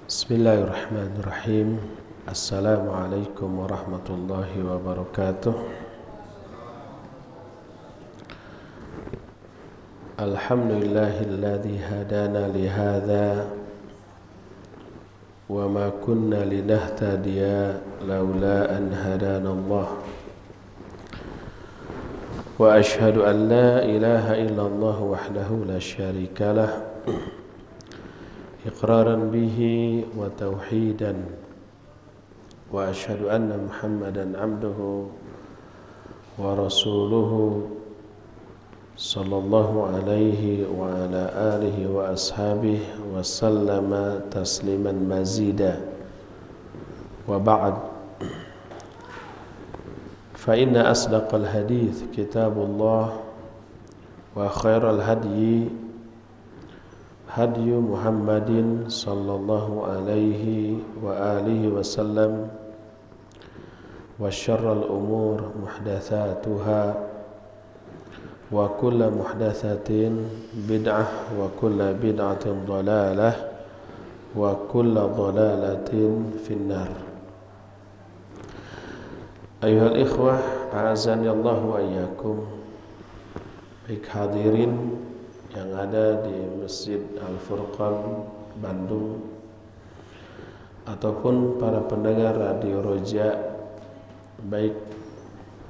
Bismillahirrahmanirrahim. Assalamualaikum warahmatullahi wabarakatuh. Alhamdulillahilladzi hadana lihadza wa ma kunna linahtadiya laula an hadana Allah. Wa ashhadu an la ilaha illallah wahdahu la syarika lah. إقرارا به وتوحيدا وأشهد أن محمدا عبده ورسوله صلى الله عليه وعلى آله وأصحابه وسلم تسليما مزيدا وبعد فإن أصدق الحديث كتاب الله وخير الهدي هدي محمد صلى الله عليه وآله وسلم وشر الأمور محدثاتها وكل محدثة بدعة وكل بدعة ضلالة وكل ضلالة في النار. أيها الإخوة أعزني الله وإياكم. Baik hadirin yang ada di Masjid Al-Furqan Bandung ataupun para pendengar Radio Roja baik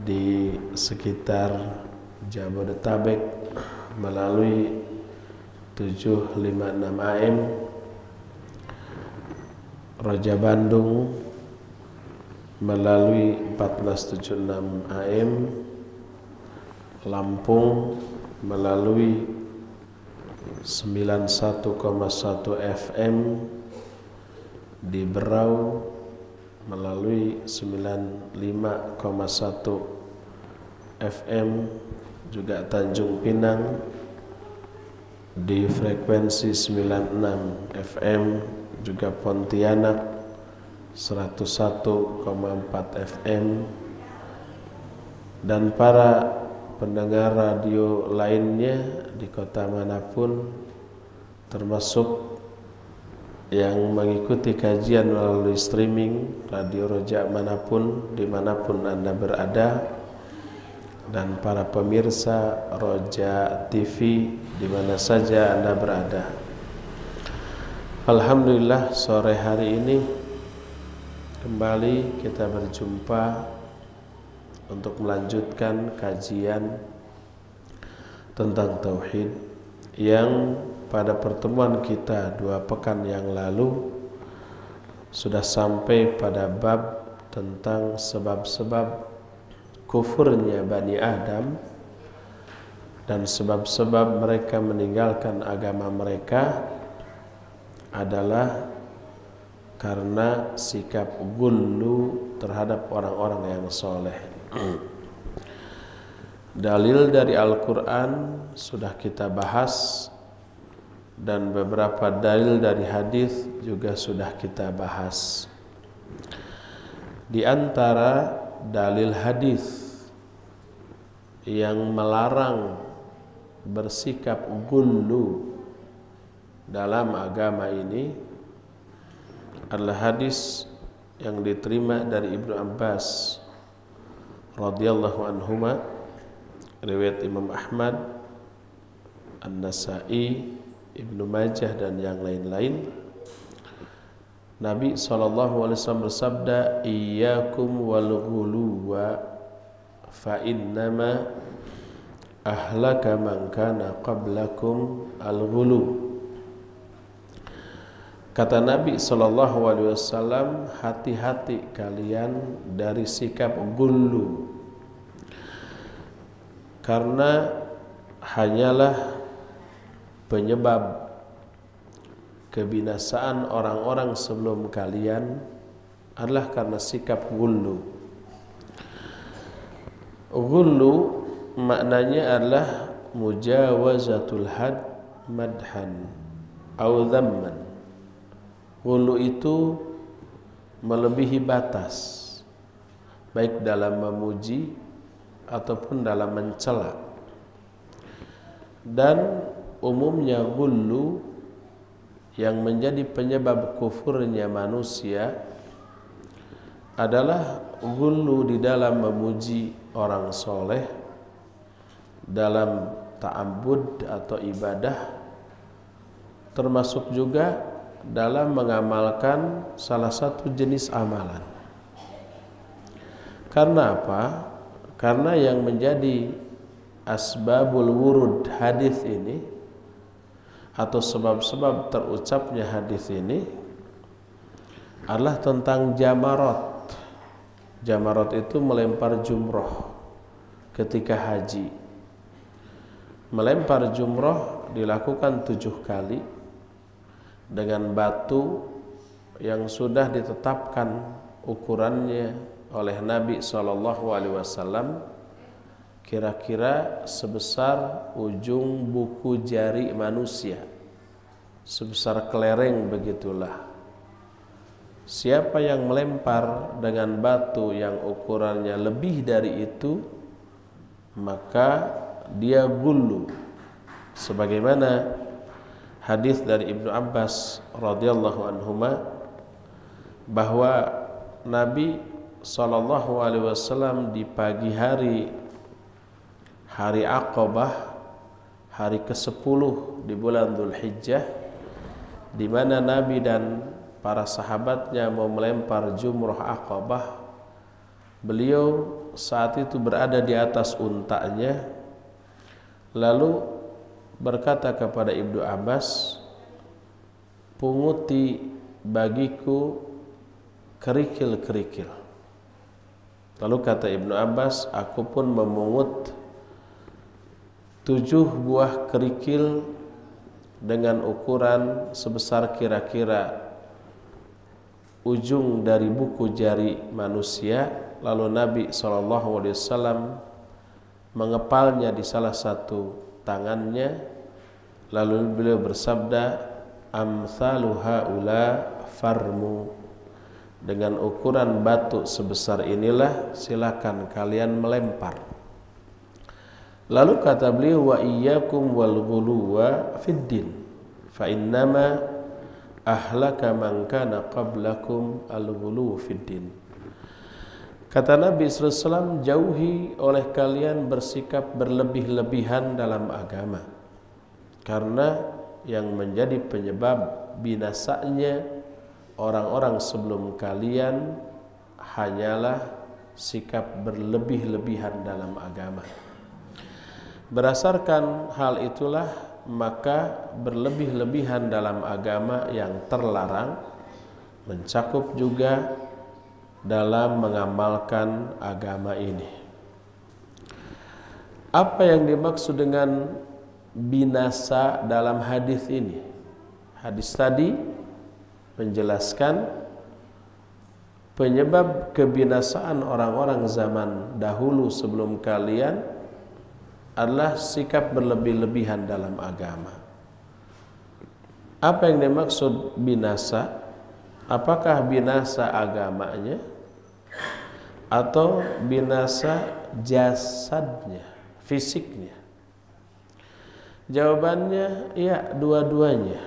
di sekitar Jabodetabek melalui 756 AM, Roja Bandung melalui 1476 AM, Lampung melalui 91,1 FM, di Berau melalui 95,1 FM, juga Tanjung Pinang di frekuensi 96 FM, juga Pontianak 101,4 FM, dan para pendengar radio lainnya di kota manapun, termasuk yang mengikuti kajian melalui streaming Radio Roja manapun, dimanapun Anda berada, dan para pemirsa Roja TV di mana saja Anda berada. Alhamdulillah, sore hari ini kembali kita berjumpa untuk melanjutkan kajian tentang tauhid yang pada pertemuan kita 2 pekan yang lalu sudah sampai pada bab tentang sebab-sebab kufurnya Bani Adam dan sebab-sebab mereka meninggalkan agama mereka adalah karena sikap ghullu terhadap orang-orang yang soleh. Dalil dari Al-Quran sudah kita bahas dan beberapa dalil dari hadis juga sudah kita bahas. Di antara dalil hadis yang melarang bersikap ghullu dalam agama ini adalah hadis yang diterima dari Ibnu Abbas radhiyallahu anhuma, riwayat Imam Ahmad, An-Nasa'i, Ibnu Majah dan yang lain-lain. Nabi SAW bersabda, "Iyyakum wal ghuluwa fa innama ahlaka man kana qablakum al-ghulu." Kata Nabi SAW, hati-hati kalian dari sikap ghullu, karena hanyalah penyebab kebinasaan orang-orang sebelum kalian adalah karena sikap ghullu. Ghullu maknanya adalah mujawazatul had madhan au dhamman. Ghullu itu melebihi batas, baik dalam memuji ataupun dalam mencela. Dan umumnya ghullu yang menjadi penyebab kufurnya manusia adalah ghulu di dalam memuji orang soleh, dalam ta'abbud atau ibadah, termasuk juga dalam mengamalkan salah satu jenis amalan. Karena apa? Karena yang menjadi asbabul wurud hadis ini atau sebab-sebab terucapnya hadis ini adalah tentang jamarat. Jamarat itu melempar jumroh ketika haji. Melempar jumroh dilakukan 7 kali dengan batu yang sudah ditetapkan ukurannya oleh Nabi SAW, kira-kira sebesar ujung buku jari manusia, sebesar kelereng begitulah. Siapa yang melempar dengan batu yang ukurannya lebih dari itu, maka dia ghulu. Sebagaimana hadis dari Ibnu Abbas radhiyallahu anhuma bahwa Nabi SAW di pagi hari Aqabah, hari ke-10 di bulan Dzulhijjah, di mana Nabi dan para sahabatnya mau melempar jumrah Aqabah. Beliau saat itu berada di atas untanya, lalu berkata kepada Ibnu Abbas, "Punguti bagiku kerikil-kerikil." Lalu kata Ibnu Abbas, "Aku pun memungut 7 buah kerikil dengan ukuran sebesar kira-kira ujung dari buku jari manusia." Lalu Nabi SAW mengepalnya di salah satu tangannya, lalu beliau bersabda, "Amsalu haula farmu." Dengan ukuran batu sebesar inilah silakan kalian melempar. Lalu kata beliau, "Wa iyyakum wal ghuluwa fid din, fa innama ahlaka man kana qablakum al ghulu fid din." Kata Nabi SAW, jauhi oleh kalian bersikap berlebih-lebihan dalam agama, karena yang menjadi penyebab binasanya orang-orang sebelum kalian hanyalah sikap berlebih-lebihan dalam agama. Berdasarkan hal itulah, maka berlebih-lebihan dalam agama yang terlarang mencakup juga dalam mengamalkan agama ini. Apa yang dimaksud dengan binasa dalam hadis ini? Hadis tadi menjelaskan penyebab kebinasaan orang-orang zaman dahulu sebelum kalian adalah sikap berlebih-lebihan dalam agama. Apa yang dimaksud binasa? Apakah binasa agamanya atau binasa jasadnya, fisiknya? Jawabannya ya, dua-duanya.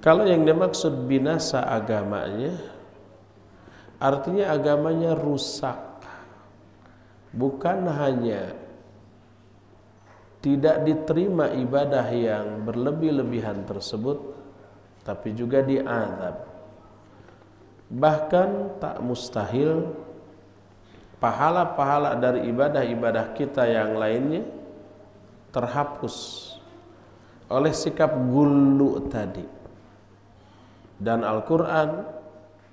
Kalau yang dimaksud binasa agamanya, artinya agamanya rusak. Bukan hanya tidak diterima ibadah yang berlebih-lebihan tersebut, tapi juga diazab. Bahkan tak mustahil pahala-pahala dari ibadah-ibadah kita yang lainnya terhapus oleh sikap ghulu tadi. Dan Al-Quran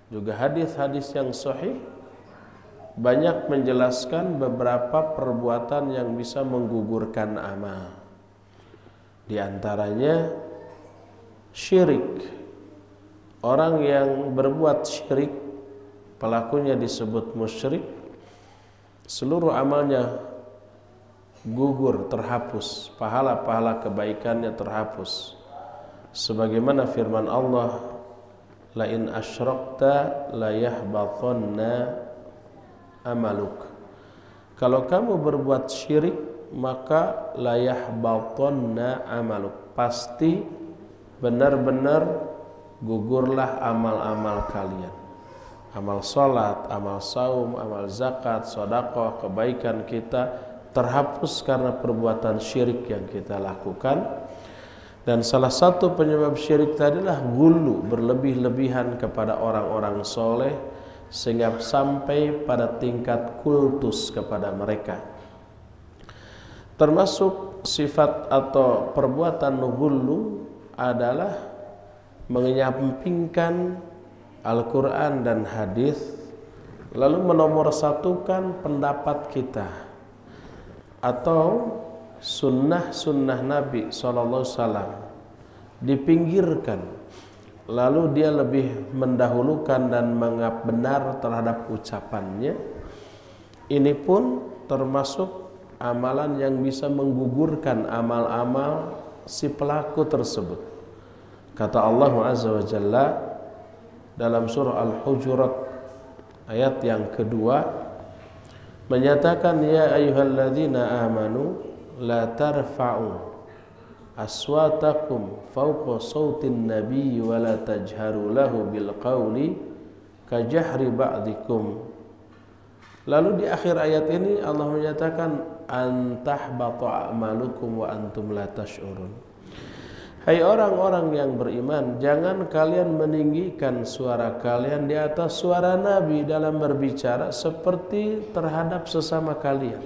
juga hadis-hadis yang sahih banyak menjelaskan beberapa perbuatan yang bisa menggugurkan amal. Di antaranya syirik. Orang yang berbuat syirik, pelakunya disebut musyrik, seluruh amalnya gugur, terhapus, pahala-pahala kebaikannya terhapus. Sebagaimana firman Allah, "La in asyrakta la yahbatanna amaluk." Kalau kamu berbuat syirik, maka la yahbatanna amaluk, pasti benar-benar gugurlah amal-amal kalian. Amal sholat, amal saum, amal zakat, sedekah, kebaikan kita terhapus karena perbuatan syirik yang kita lakukan. Dan salah satu penyebab syirik tadilah ghulu, berlebih-lebihan kepada orang-orang soleh sehingga sampai pada tingkat kultus kepada mereka. Termasuk sifat atau perbuatan ghulu adalah menyampingkan Al-Quran dan hadis, lalu menomorsatukan pendapat kita atau sunnah Nabi SAW dipinggirkan, lalu dia lebih mendahulukan dan menganggap benar terhadap ucapannya. Ini pun termasuk amalan yang bisa menggugurkan amal-amal si pelaku tersebut. Kata Allah Azza wa Jalla dalam surah Al-Hujurat ayat yang kedua menyatakan, ya ayyuhalladzina amanu la tarfa'u aswatakum fawqa sautin nabiy wa la tajharu lahu bil qawli kajahri ba'dikum. Lalu di akhir ayat ini Allah menyatakan an tahbatu a'malukum wa antum la tash'urun. Hai orang-orang yang beriman, jangan kalian meninggikan suara kalian di atas suara Nabi dalam berbicara seperti terhadap sesama kalian.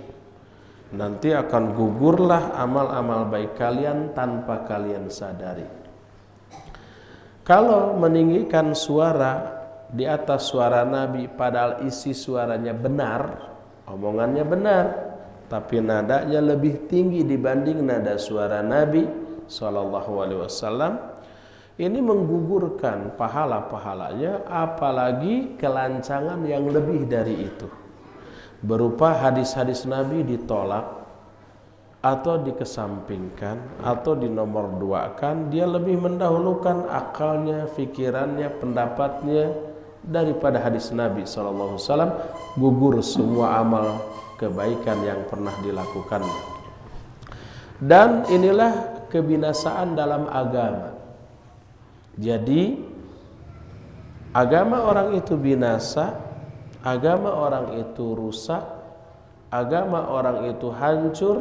Nanti akan gugurlah amal-amal baik kalian tanpa kalian sadari. Kalau meninggikan suara di atas suara Nabi padahal isi suaranya benar, omongannya benar, tapi nadanya lebih tinggi dibanding nada suara Nabi Sallallahu Alaihi Wasallam, ini menggugurkan pahala-pahalanya, apalagi kelancangan yang lebih dari itu berupa hadis-hadis Nabi ditolak atau dikesampingkan atau dinomorduakan. Dia lebih mendahulukan akalnya, pikirannya, pendapatnya daripada hadis Nabi Sallallahu Alaihi Wasallam. Gugur semua amal kebaikan yang pernah dilakukannya. Dan inilah kebinasaan dalam agama. Jadi agama orang itu binasa, agama orang itu rusak, agama orang itu hancur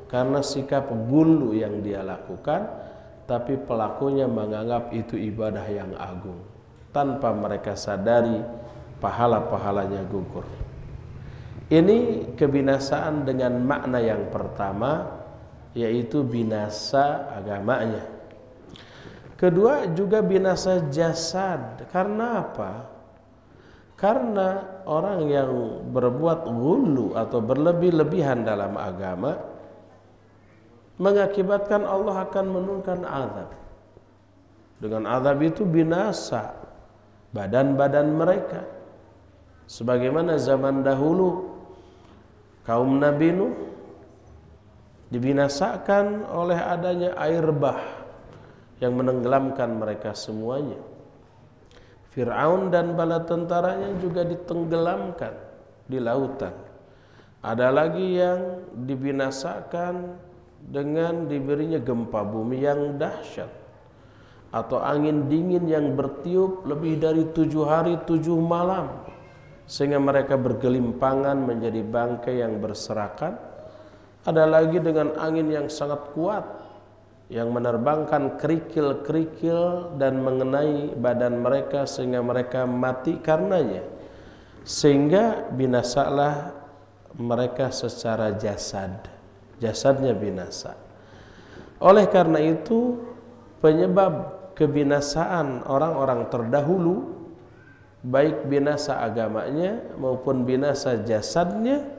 karena sikap ghulu yang dia lakukan, tapi pelakunya menganggap itu ibadah yang agung tanpa mereka sadari pahala-pahalanya gugur. Ini kebinasaan dengan makna yang pertama, yaitu binasa agamanya. Kedua juga binasa jasad. Karena apa? Karena orang yang berbuat ghulu atau berlebih-lebihan dalam agama mengakibatkan Allah akan menurunkan azab. Dengan azab itu binasa badan-badan mereka. Sebagaimana zaman dahulu kaum Nabi Nuh dibinasakan oleh adanya air bah yang menenggelamkan mereka semuanya. Fir'aun dan bala tentaranya juga ditenggelamkan di lautan. Ada lagi yang dibinasakan dengan diberinya gempa bumi yang dahsyat atau angin dingin yang bertiup lebih dari 7 hari 7 malam sehingga mereka bergelimpangan menjadi bangkai yang berserakan. Ada lagi dengan angin yang sangat kuat yang menerbangkan kerikil-kerikil dan mengenai badan mereka sehingga mereka mati karenanya. Sehingga binasalah mereka secara jasad. Jasadnya binasa. Oleh karena itu penyebab kebinasaan orang-orang terdahulu, baik binasa agamanya maupun binasa jasadnya,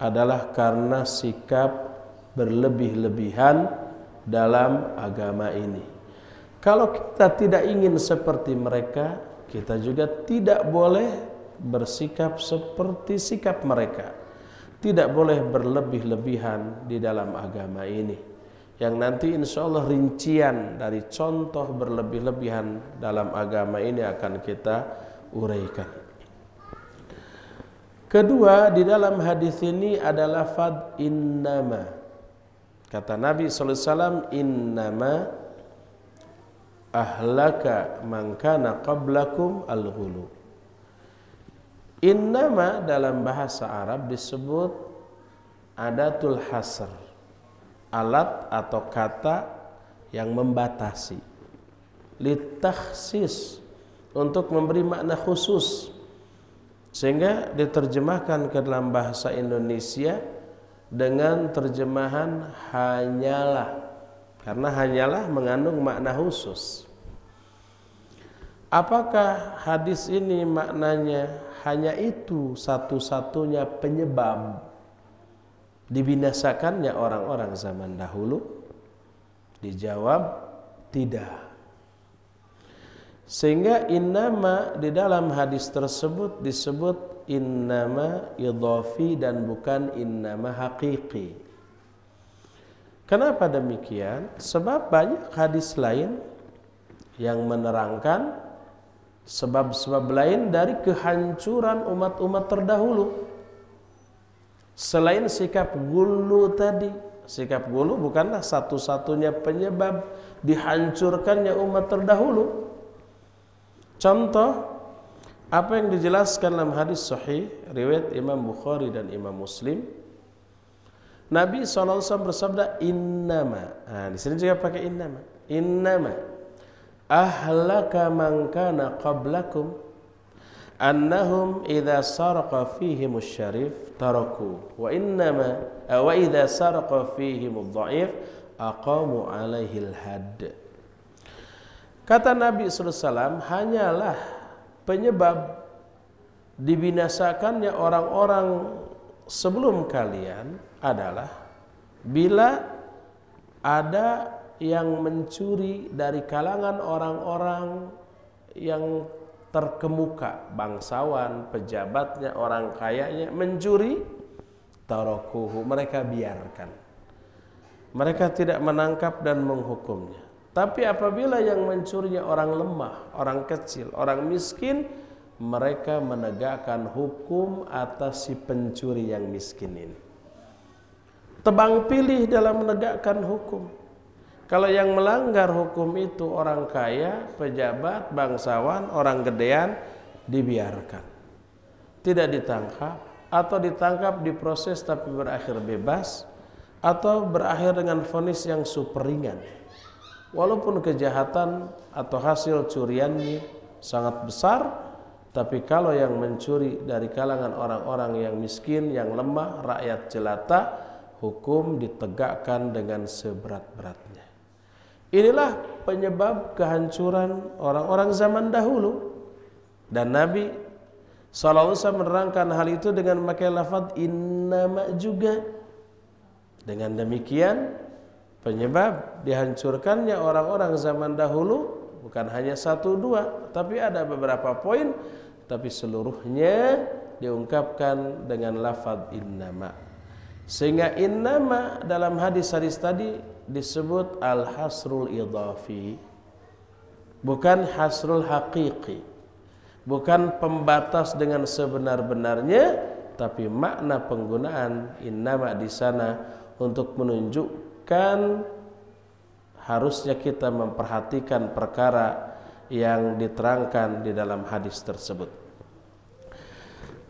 adalah karena sikap berlebih-lebihan dalam agama ini. Kalau kita tidak ingin seperti mereka, kita juga tidak boleh bersikap seperti sikap mereka. Tidak boleh berlebih-lebihan di dalam agama ini. Yang nanti insya Allah rincian dari contoh berlebih-lebihan dalam agama ini akan kita uraikan. Kedua, di dalam hadis ini ada lafaz innama. Kata Nabi sallallahu alaihi wasallam, innama ahlaka man kana qablakum al-ghulu. Innama dalam bahasa Arab disebut adatul hasr, alat atau kata yang membatasi, litakhsis, untuk memberi makna khusus, sehingga diterjemahkan ke dalam bahasa Indonesia dengan terjemahan hanyalah, karena hanyalah mengandung makna khusus. Apakah hadis ini maknanya hanya itu satu-satunya penyebab dibinasakannya orang-orang zaman dahulu? Dijawab tidak. Sehingga innama di dalam hadis tersebut disebut innama idhafi dan bukan innama haqiqi. Kenapa demikian? Sebab banyak hadis lain yang menerangkan sebab-sebab lain dari kehancuran umat-umat terdahulu. Selain sikap ghulu tadi, sikap ghulu bukanlah satu-satunya penyebab dihancurkannya umat terdahulu. Contoh apa yang dijelaskan dalam hadis sahih riwayat Imam Bukhari dan Imam Muslim, Nabi SAW bersabda innama. Di sini juga pakai innama. Innama ahlaka man kana qablakum annahum idza saraqa fihim asy-syarif taraku wa innama wa idza saraqa fihim ad-dha'if aqamu alaihi al-hadd. Kata Nabi SAW, hanyalah penyebab dibinasakannya orang-orang sebelum kalian adalah bila ada yang mencuri dari kalangan orang-orang yang terkemuka, bangsawan, pejabatnya, orang kayanya mencuri, tarakuhu, mereka biarkan. Mereka tidak menangkap dan menghukumnya. Tapi apabila yang mencurinya orang lemah, orang kecil, orang miskin, mereka menegakkan hukum atas si pencuri yang miskin ini. Tebang pilih dalam menegakkan hukum. Kalau yang melanggar hukum itu orang kaya, pejabat, bangsawan, orang gedean, dibiarkan. Tidak ditangkap, atau ditangkap diproses tapi berakhir bebas, atau berakhir dengan vonis yang super ringan. Walaupun kejahatan atau hasil curiannya sangat besar, tapi kalau yang mencuri dari kalangan orang-orang yang miskin, yang lemah, rakyat jelata, hukum ditegakkan dengan seberat-beratnya. Inilah penyebab kehancuran orang-orang zaman dahulu. Dan Nabi SAW menerangkan hal itu dengan memakai lafaz innama juga. Dengan demikian penyebab dihancurkannya orang-orang zaman dahulu bukan hanya satu dua, tapi ada beberapa poin, tapi seluruhnya diungkapkan dengan lafaz innama. Sehingga innama dalam hadis-hadis tadi disebut al-hasrul idhafi, bukan hasrul haqiqi, bukan pembatas dengan sebenar-benarnya, tapi makna penggunaan innama di sana untuk menunjukkan harusnya kita memperhatikan perkara yang diterangkan di dalam hadis tersebut.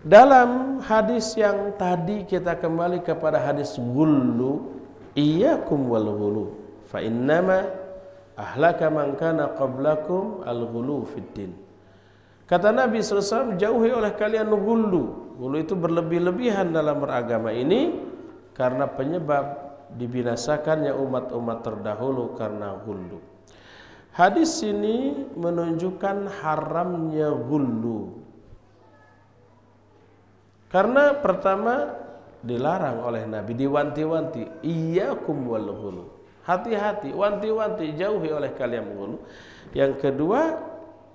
Dalam hadis yang tadi kita kembali kepada hadis ghullu, iyyakum wal ghulu fa innama ahlaka man kana qablakum al ghulu fid din. Kata Nabi SAW, jauhi oleh kalian ghullu. Ghullu itu berlebih-lebihan dalam beragama ini karena penyebab dibinasakannya umat-umat terdahulu karena ghullu. Hadis ini menunjukkan haramnya ghullu. Karena pertama dilarang oleh Nabi, diwanti-wanti, iyyakum wal ghulu. Hati-hati, wanti-wanti, jauhi oleh kalian ghulu. Yang kedua,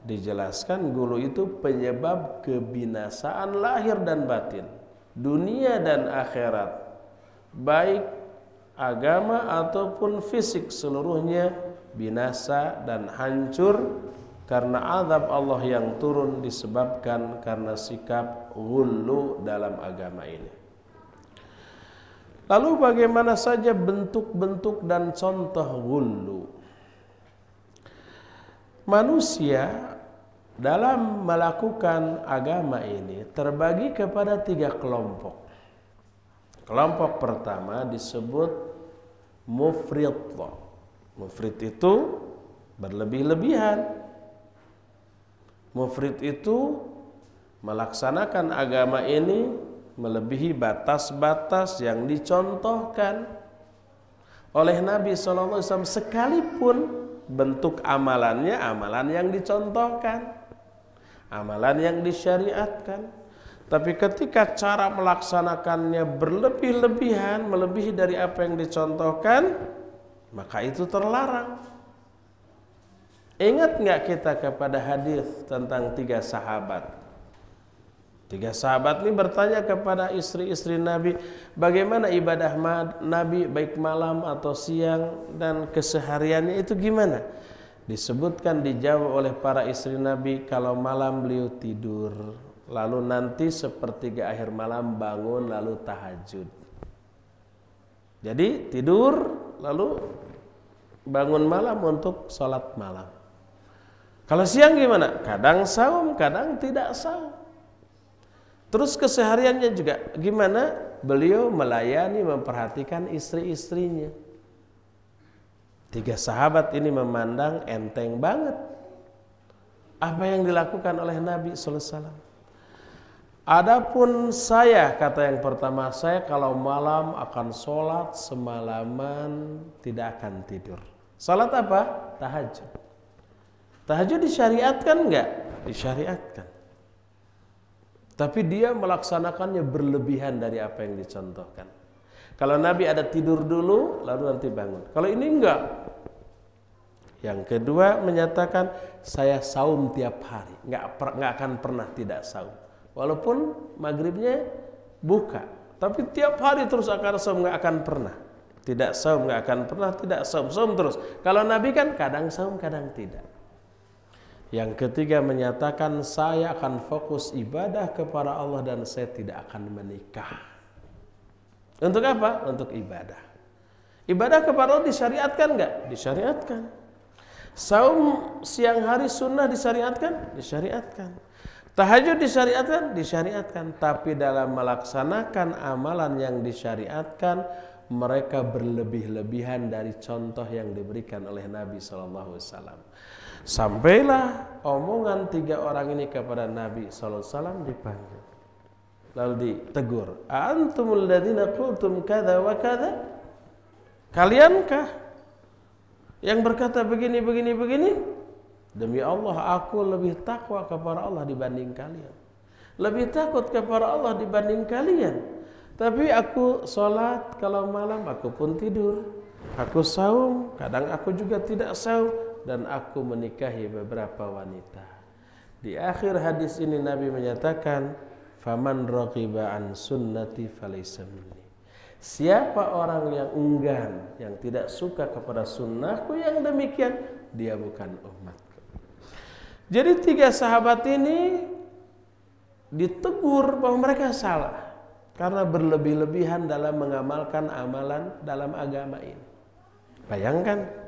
dijelaskan ghulu itu penyebab kebinasaan lahir dan batin, dunia dan akhirat, baik agama ataupun fisik, seluruhnya binasa dan hancur karena azab Allah yang turun disebabkan karena sikap ghullu dalam agama ini. Lalu bagaimana saja bentuk-bentuk dan contoh ghullu? Manusia dalam melakukan agama ini terbagi kepada 3 kelompok. Kelompok pertama disebut mufrid. Mufrid itu berlebih-lebihan. Mufrid itu melaksanakan agama ini melebihi batas-batas yang dicontohkan oleh Nabi SAW, sekalipun bentuk amalannya amalan yang dicontohkan, amalan yang disyariatkan. Tapi ketika cara melaksanakannya berlebih-lebihan, melebihi dari apa yang dicontohkan, maka itu terlarang. Ingat nggak kita kepada hadis tentang 3 sahabat? 3 sahabat ini bertanya kepada istri-istri Nabi, bagaimana ibadah Nabi baik malam atau siang dan kesehariannya itu gimana? Disebutkan, dijawab oleh para istri Nabi, kalau malam beliau tidur, lalu nanti sepertiga akhir malam bangun lalu tahajud. Jadi tidur lalu bangun malam untuk sholat malam. Kalau siang gimana? Kadang saum, kadang tidak saum. Terus kesehariannya juga gimana? Beliau melayani, memperhatikan istri-istrinya. 3 sahabat ini memandang enteng banget apa yang dilakukan oleh Nabi SAW. Adapun saya, kata yang pertama, saya kalau malam akan sholat semalaman, tidak akan tidur. Sholat apa? Tahajud. Tahajud disyariatkan enggak? Disyariatkan. Tapi dia melaksanakannya berlebihan dari apa yang dicontohkan. Kalau Nabi ada tidur dulu, lalu nanti bangun. Kalau ini enggak. Yang kedua menyatakan, saya saum tiap hari, enggak akan pernah tidak saum. Walaupun maghribnya buka, tapi tiap hari terus akan saum, enggak akan pernah tidak saum, enggak akan pernah tidak saum, saum terus. Kalau Nabi kan kadang saum, kadang tidak. Yang ketiga menyatakan, saya akan fokus ibadah kepada Allah dan saya tidak akan menikah. Untuk apa? Untuk ibadah. Ibadah kepada Allah disyariatkan enggak? Disyariatkan. Saum siang hari sunnah disyariatkan? Disyariatkan. Tahajud disyariatkan? Disyariatkan. Tapi dalam melaksanakan amalan yang disyariatkan, mereka berlebih-lebihan dari contoh yang diberikan oleh Nabi SAW. Sampailah omongan 3 orang ini kepada Nabi SAW, dipanggil. Lalu ditegur. Antumul ladzina qultum kadza wa kadza? Kaliankah yang berkata begini, begini, begini? Demi Allah, aku lebih takwa kepada Allah dibanding kalian. Lebih takut kepada Allah dibanding kalian. Tapi aku sholat kalau malam, aku pun tidur. Aku saum, kadang aku juga tidak saum. Dan aku menikahi beberapa wanita. Di akhir hadis ini Nabi menyatakan, faman raghiba an sunnati falaysa minni. Siapa orang yang enggan, yang tidak suka kepada sunnahku, yang demikian dia bukan umatku. Jadi 3 sahabat ini ditegur bahwa mereka salah karena berlebih-lebihan dalam mengamalkan amalan dalam agama ini. Bayangkan,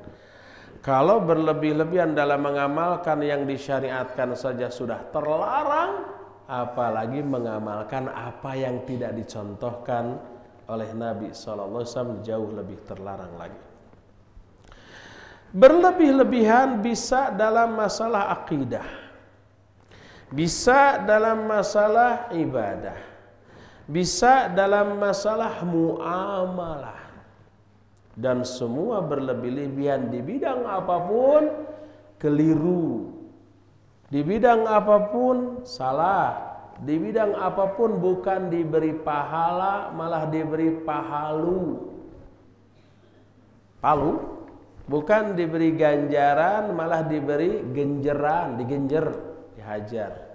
kalau berlebih-lebihan dalam mengamalkan yang disyariatkan saja sudah terlarang, apalagi mengamalkan apa yang tidak dicontohkan oleh Nabi SAW, jauh lebih terlarang lagi. Berlebih-lebihan bisa dalam masalah akidah, bisa dalam masalah ibadah, bisa dalam masalah muamalah. Dan semua berlebih-lebihan di bidang apapun keliru, di bidang apapun salah, di bidang apapun bukan diberi pahala, malah diberi pahalu. Palu, bukan diberi ganjaran, malah diberi genjeran, digenjer, dihajar.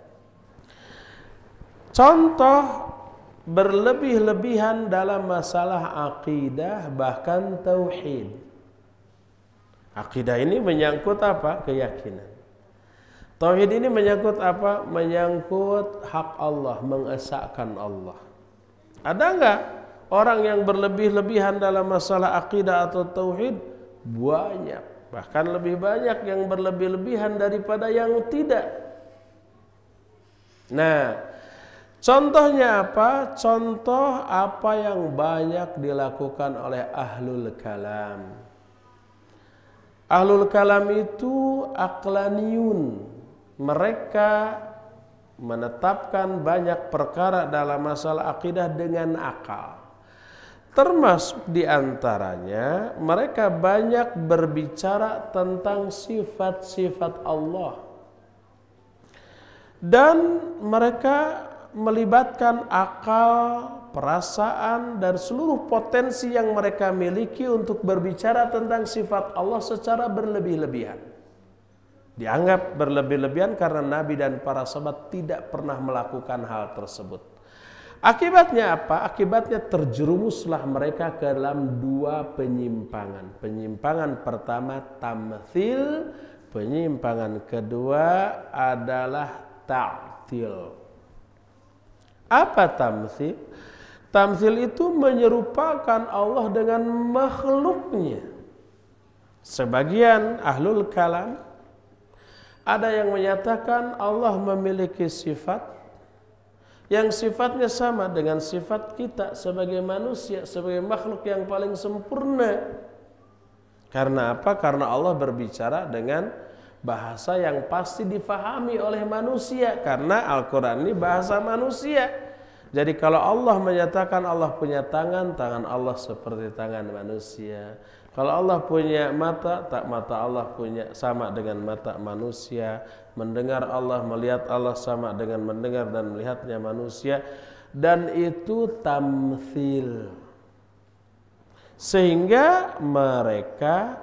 Contoh berlebih-lebihan dalam masalah akidah, bahkan tauhid. Akidah ini menyangkut apa? Keyakinan. Tauhid ini menyangkut apa? Menyangkut hak Allah, mengesahkan Allah. Ada enggak orang yang berlebih-lebihan dalam masalah akidah atau tauhid? Banyak. Bahkan lebih banyak yang berlebih-lebihan daripada yang tidak. Nah, contohnya apa? Contoh apa yang banyak dilakukan oleh ahlul kalam. Ahlul kalam itu aqlaniyun. Mereka menetapkan banyak perkara dalam masalah akidah dengan akal. Termasuk diantaranya mereka banyak berbicara tentang sifat-sifat Allah. Dan mereka melibatkan akal, perasaan, dan seluruh potensi yang mereka miliki untuk berbicara tentang sifat Allah secara berlebih-lebihan. Dianggap berlebih-lebihan karena Nabi dan para sahabat tidak pernah melakukan hal tersebut. Akibatnya apa? Akibatnya terjerumuslah mereka ke dalam dua penyimpangan. Penyimpangan pertama tamtsil, penyimpangan kedua adalah ta'til. Apa tamtsil? Tamtsil itu menyerupakan Allah dengan makhluknya. Sebagian ahlul kalam ada yang menyatakan Allah memiliki sifat yang sifatnya sama dengan sifat kita sebagai manusia, sebagai makhluk yang paling sempurna. Karena apa? Karena Allah berbicara dengan bahasa yang pasti difahami oleh manusia. Karena Al-Quran ini bahasa manusia. Jadi kalau Allah menyatakan Allah punya tangan, tangan Allah seperti tangan manusia. Kalau Allah punya mata, tak mata Allah punya sama dengan mata manusia. Mendengar Allah, melihat Allah sama dengan mendengar dan melihatnya manusia. Dan itu tamtsil. Sehingga mereka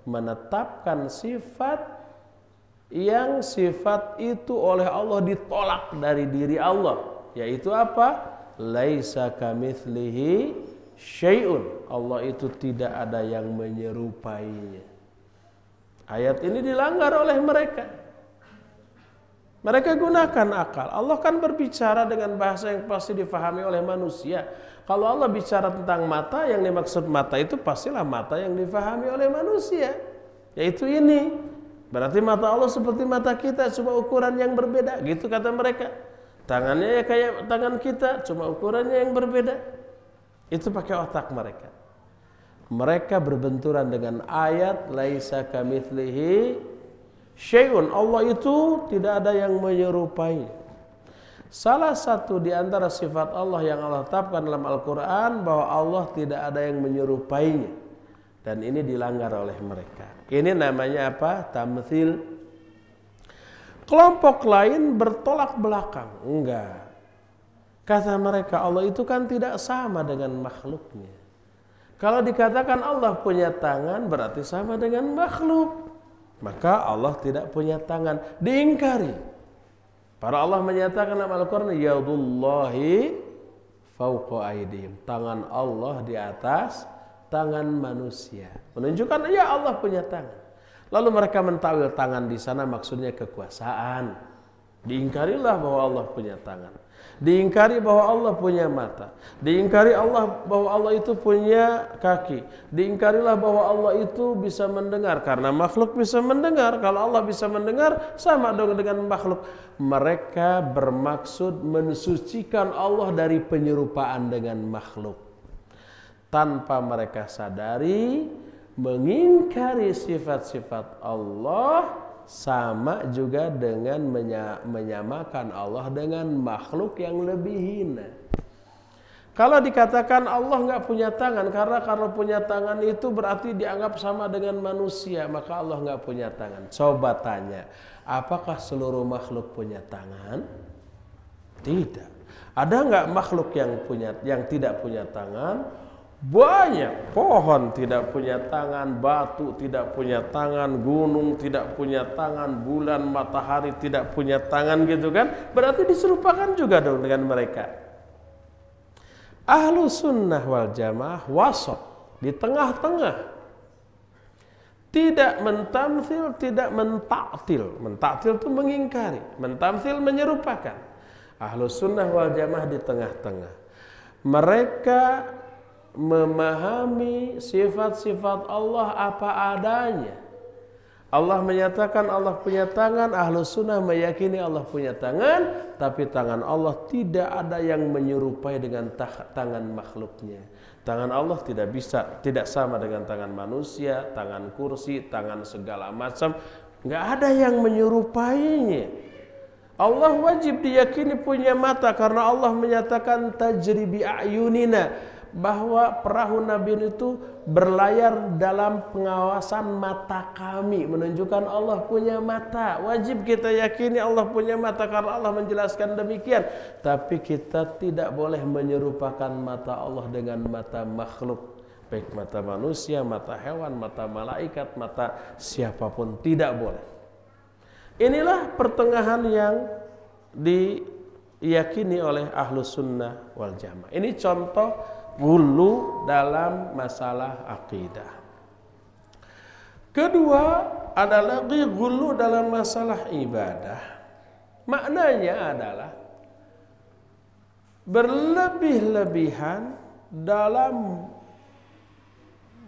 menetapkan sifat yang sifat itu oleh Allah ditolak dari diri Allah. Yaitu apa? Laisa kamitslihi syai'un. Allah itu tidak ada yang menyerupainya. Ayat ini dilanggar oleh mereka. Mereka gunakan akal. Allah kan berbicara dengan bahasa yang pasti difahami oleh manusia. Kalau Allah bicara tentang mata, yang dimaksud mata itu pastilah mata yang difahami oleh manusia. Yaitu ini. Berarti mata Allah seperti mata kita, cuma ukuran yang berbeda. Gitu kata mereka. Tangannya ya kayak tangan kita, cuma ukurannya yang berbeda. Itu pakai otak mereka. Mereka berbenturan dengan ayat laisa kamitslihi syai'un. Allah itu tidak ada yang menyerupai. Salah satu di antara sifat Allah yang Allah tetapkan dalam Al-Quran bahwa Allah tidak ada yang menyerupainya. Dan ini dilanggar oleh mereka. Ini namanya apa? Tamtsil. Kelompok lain bertolak belakang. Enggak. Kata mereka Allah itu kan tidak sama dengan makhluknya. Kalau dikatakan Allah punya tangan berarti sama dengan makhluk. Maka Allah tidak punya tangan. Diingkari. Para Allah menyatakan dalam Al-Quran yadullahi fawqa aydihim. Tangan Allah di atas tangan manusia. Menunjukkan ya Allah punya tangan. Lalu mereka mentakwil tangan di sana maksudnya kekuasaan. Diingkarilah bahwa Allah punya tangan. Diingkari bahwa Allah punya mata. Diingkari Allah bahwa Allah itu punya kaki. Diingkarilah bahwa Allah itu bisa mendengar. Karena makhluk bisa mendengar. Kalau Allah bisa mendengar sama dong dengan makhluk. Mereka bermaksud mensucikan Allah dari penyerupaan dengan makhluk. Tanpa mereka sadari mengingkari sifat-sifat Allah sama juga dengan menyamakan Allah dengan makhluk yang lebih hina. Kalau dikatakan Allah nggak punya tangan, karena kalau punya tangan itu berarti dianggap sama dengan manusia, maka Allah nggak punya tangan. Coba tanya, apakah seluruh makhluk punya tangan? Tidak. Ada nggak makhluk yang tidak punya tangan? Banyak. Pohon tidak punya tangan, batu tidak punya tangan, gunung tidak punya tangan, bulan, matahari tidak punya tangan, gitu kan? Berarti diserupakan juga dong dengan mereka. Ahlu sunnah wal jamaah wasat, di tengah-tengah. Tidak mentamtsil, tidak mentaktil. Mentaktil itu mengingkari, mentamtsil menyerupakan. Ahlu sunnah wal jamaah di tengah-tengah. Mereka memahami sifat-sifat Allah apa adanya. Allah menyatakan Allah punya tangan, Ahlus Sunnah meyakini Allah punya tangan, tapi tangan Allah tidak ada yang menyerupai dengan tangan makhluknya. Tangan Allah tidak sama dengan tangan manusia, tangan kursi, tangan segala macam, nggak ada yang menyerupainya. Allah wajib diyakini punya mata karena Allah menyatakan tajri bi a'yunina, bahwa perahu Nabi itu berlayar dalam pengawasan mata kami, menunjukkan Allah punya mata. Wajib kita yakini Allah punya mata karena Allah menjelaskan demikian. Tapi kita tidak boleh menyerupakan mata Allah dengan mata makhluk, baik mata manusia, mata hewan, mata malaikat, mata siapapun, tidak boleh. Inilah pertengahan yang diyakini oleh Ahlus Sunnah wal Jamaah. Ini contoh gulu dalam masalah akidah. Kedua adalah gulu dalam masalah ibadah. Maknanya adalah berlebih-lebihan dalam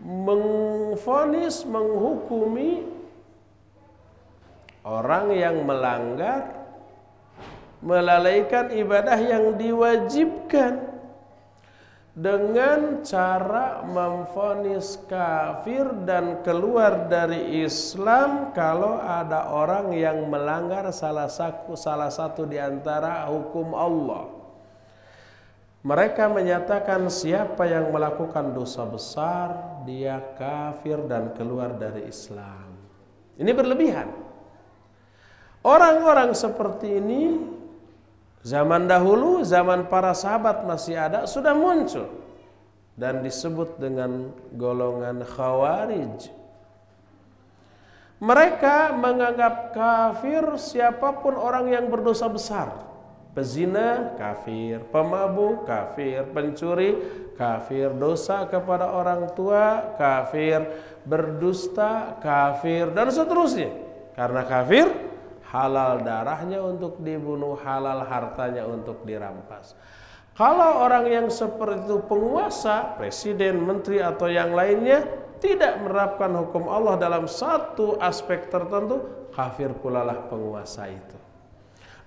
mengvonis, menghukumi orang yang melanggar, melalaikan ibadah yang diwajibkan, dengan cara memvonis kafir dan keluar dari Islam kalau ada orang yang melanggar salah satu di antara hukum Allah. Mereka menyatakan siapa yang melakukan dosa besar dia kafir dan keluar dari Islam. Ini berlebihan. Orang-orang seperti ini zaman dahulu, zaman para sahabat masih ada, sudah muncul dan disebut dengan golongan Khawarij. Mereka menganggap kafir siapapun orang yang berdosa besar. Pezina kafir, pemabuk kafir, pencuri kafir, dosa kepada orang tua kafir, berdusta kafir, dan seterusnya. Karena kafir, halal darahnya untuk dibunuh, halal hartanya untuk dirampas. Kalau orang yang seperti itu penguasa, presiden, menteri atau yang lainnya tidak menerapkan hukum Allah dalam satu aspek tertentu, kafir pula lah penguasa itu.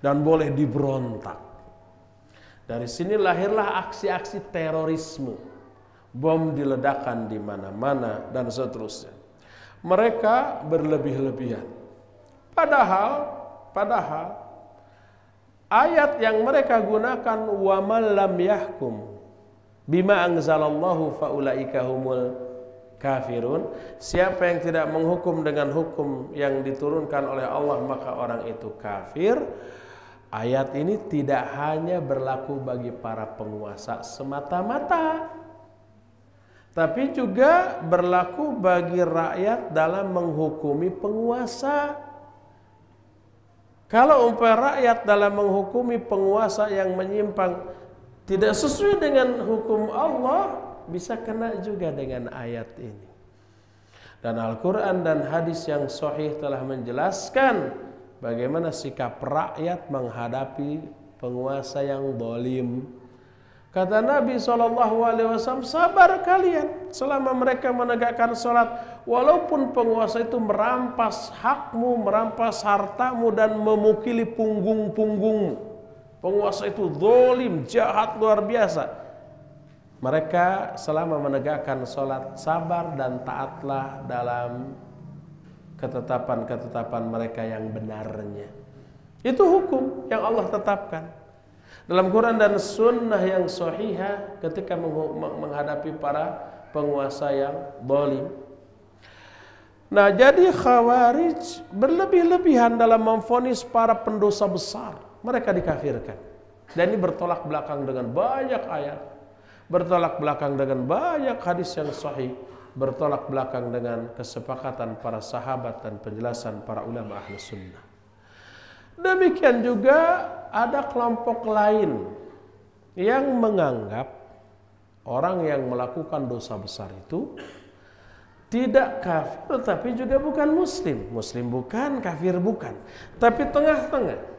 Dan boleh diberontak. Dari sini lahirlah aksi-aksi terorisme. Bom diledakkan di mana-mana dan seterusnya. Mereka berlebih-lebihan. Padahal ayat yang mereka gunakan wa man lam yahkum bima anzalallahu faulaika humul kafirun, siapa yang tidak menghukum dengan hukum yang diturunkan oleh Allah maka orang itu kafir. Ayat ini tidak hanya berlaku bagi para penguasa semata-mata, tapi juga berlaku bagi rakyat dalam menghukumi penguasa. Kalau rakyat dalam menghukumi penguasa yang menyimpang tidak sesuai dengan hukum Allah, bisa kena juga dengan ayat ini. Dan Al-Quran dan hadis yang sahih telah menjelaskan bagaimana sikap rakyat menghadapi penguasa yang zalim. Kata Nabi SAW, sabar kalian selama mereka menegakkan sholat. Walaupun penguasa itu merampas hakmu, merampas hartamu dan memukili punggung-punggungmu. Penguasa itu zalim, jahat luar biasa. Mereka selama menegakkan sholat, sabar dan taatlah dalam ketetapan-ketetapan mereka yang benarnya. Itu hukum yang Allah tetapkan. Dalam Quran dan Sunnah yang sahihah ketika menghadapi para penguasa yang zalim. Nah, jadi Khawarij berlebih-lebihan dalam memvonis para pendosa besar. Mereka dikafirkan. Dan ini bertolak belakang dengan banyak ayat, bertolak belakang dengan banyak hadis yang sahih, bertolak belakang dengan kesepakatan para sahabat dan penjelasan para ulama ahli sunnah. Demikian juga ada kelompok lain yang menganggap orang yang melakukan dosa besar itu tidak kafir tapi juga bukan muslim. Muslim bukan, kafir bukan. Tapi tengah-tengah.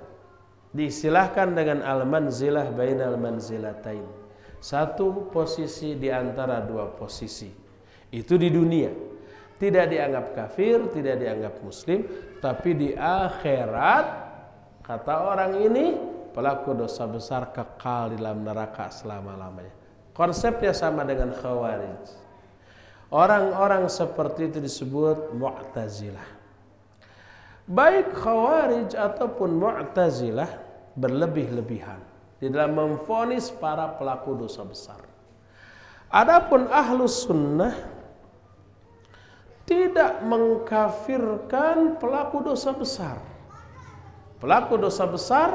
Diistilahkan dengan al-manzilah bainal manzilatain. Satu posisi di antara dua posisi. Itu di dunia. Tidak dianggap kafir, tidak dianggap muslim, tapi di akhirat kata orang ini pelaku dosa besar kekal di dalam neraka selama-lamanya. Konsepnya sama dengan Khawarij. Orang-orang seperti itu disebut Mu'tazilah. Baik Khawarij ataupun Mu'tazilah berlebih-lebihan di dalam memvonis para pelaku dosa besar. Adapun Ahlus Sunnah tidak mengkafirkan pelaku dosa besar. Pelaku dosa besar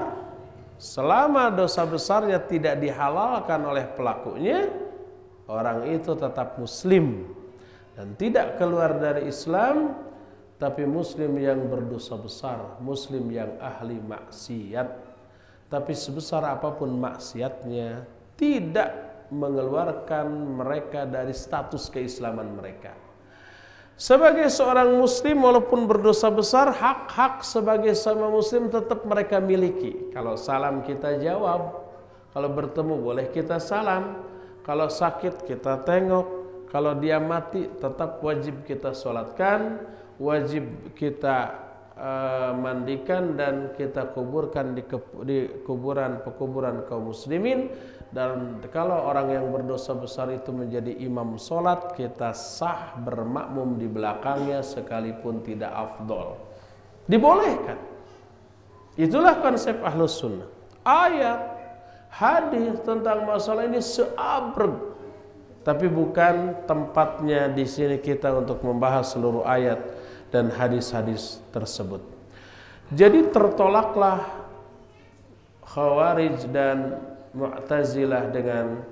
selama dosa besarnya tidak dihalalkan oleh pelakunya, orang itu tetap muslim dan tidak keluar dari Islam, tapi muslim yang berdosa besar, muslim yang ahli maksiat. Tapi sebesar apapun maksiatnya tidak mengeluarkan mereka dari status keislaman mereka. Sebagai seorang muslim walaupun berdosa besar, hak-hak sebagai sama muslim tetap mereka miliki. Kalau salam kita jawab, kalau bertemu boleh kita salam, kalau sakit kita tengok, kalau dia mati tetap wajib kita sholatkan, wajib kita mandikan dan kita kuburkan di kuburan kaum muslimin. Dan kalau orang yang berdosa besar itu menjadi imam sholat, kita sah bermakmum di belakangnya sekalipun tidak afdol. Dibolehkan. Itulah konsep Ahlus Sunnah. Ayat, hadis tentang masalah ini seabreg, tapi bukan tempatnya di sini kita untuk membahas seluruh ayat dan hadis-hadis tersebut. Jadi tertolaklah Khawarij dan Mu'tazilah dengan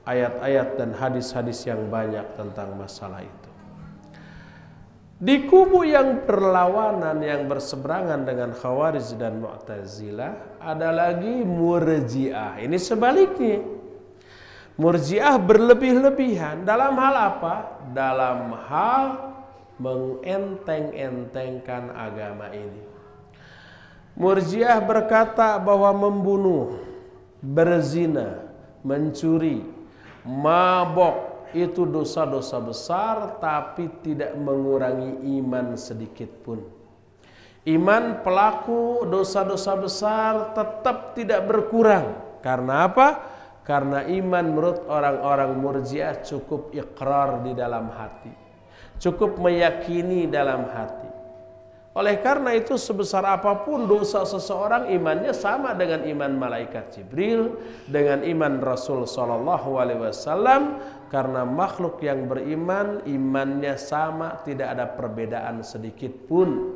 ayat-ayat dan hadis-hadis yang banyak tentang masalah itu. Di kubu yang berlawanan, yang berseberangan dengan Khawarij dan Mu'tazilah, ada lagi Murji'ah. Ini sebaliknya. Murji'ah berlebih-lebihan dalam hal apa? Dalam hal mengenteng-entengkan agama ini. Murji'ah berkata bahwa membunuh, berzina, mencuri, mabok itu dosa-dosa besar, tapi tidak mengurangi iman sedikit pun. Iman pelaku dosa-dosa besar tetap tidak berkurang. Karena apa? Karena iman menurut orang-orang Murji'ah cukup iqrar di dalam hati, cukup meyakini dalam hati. Oleh karena itu sebesar apapun dosa seseorang, imannya sama dengan iman malaikat Jibril, dengan iman Rasul Shallallahu Alaihi Wasallam. Karena makhluk yang beriman, imannya sama, tidak ada perbedaan sedikit pun.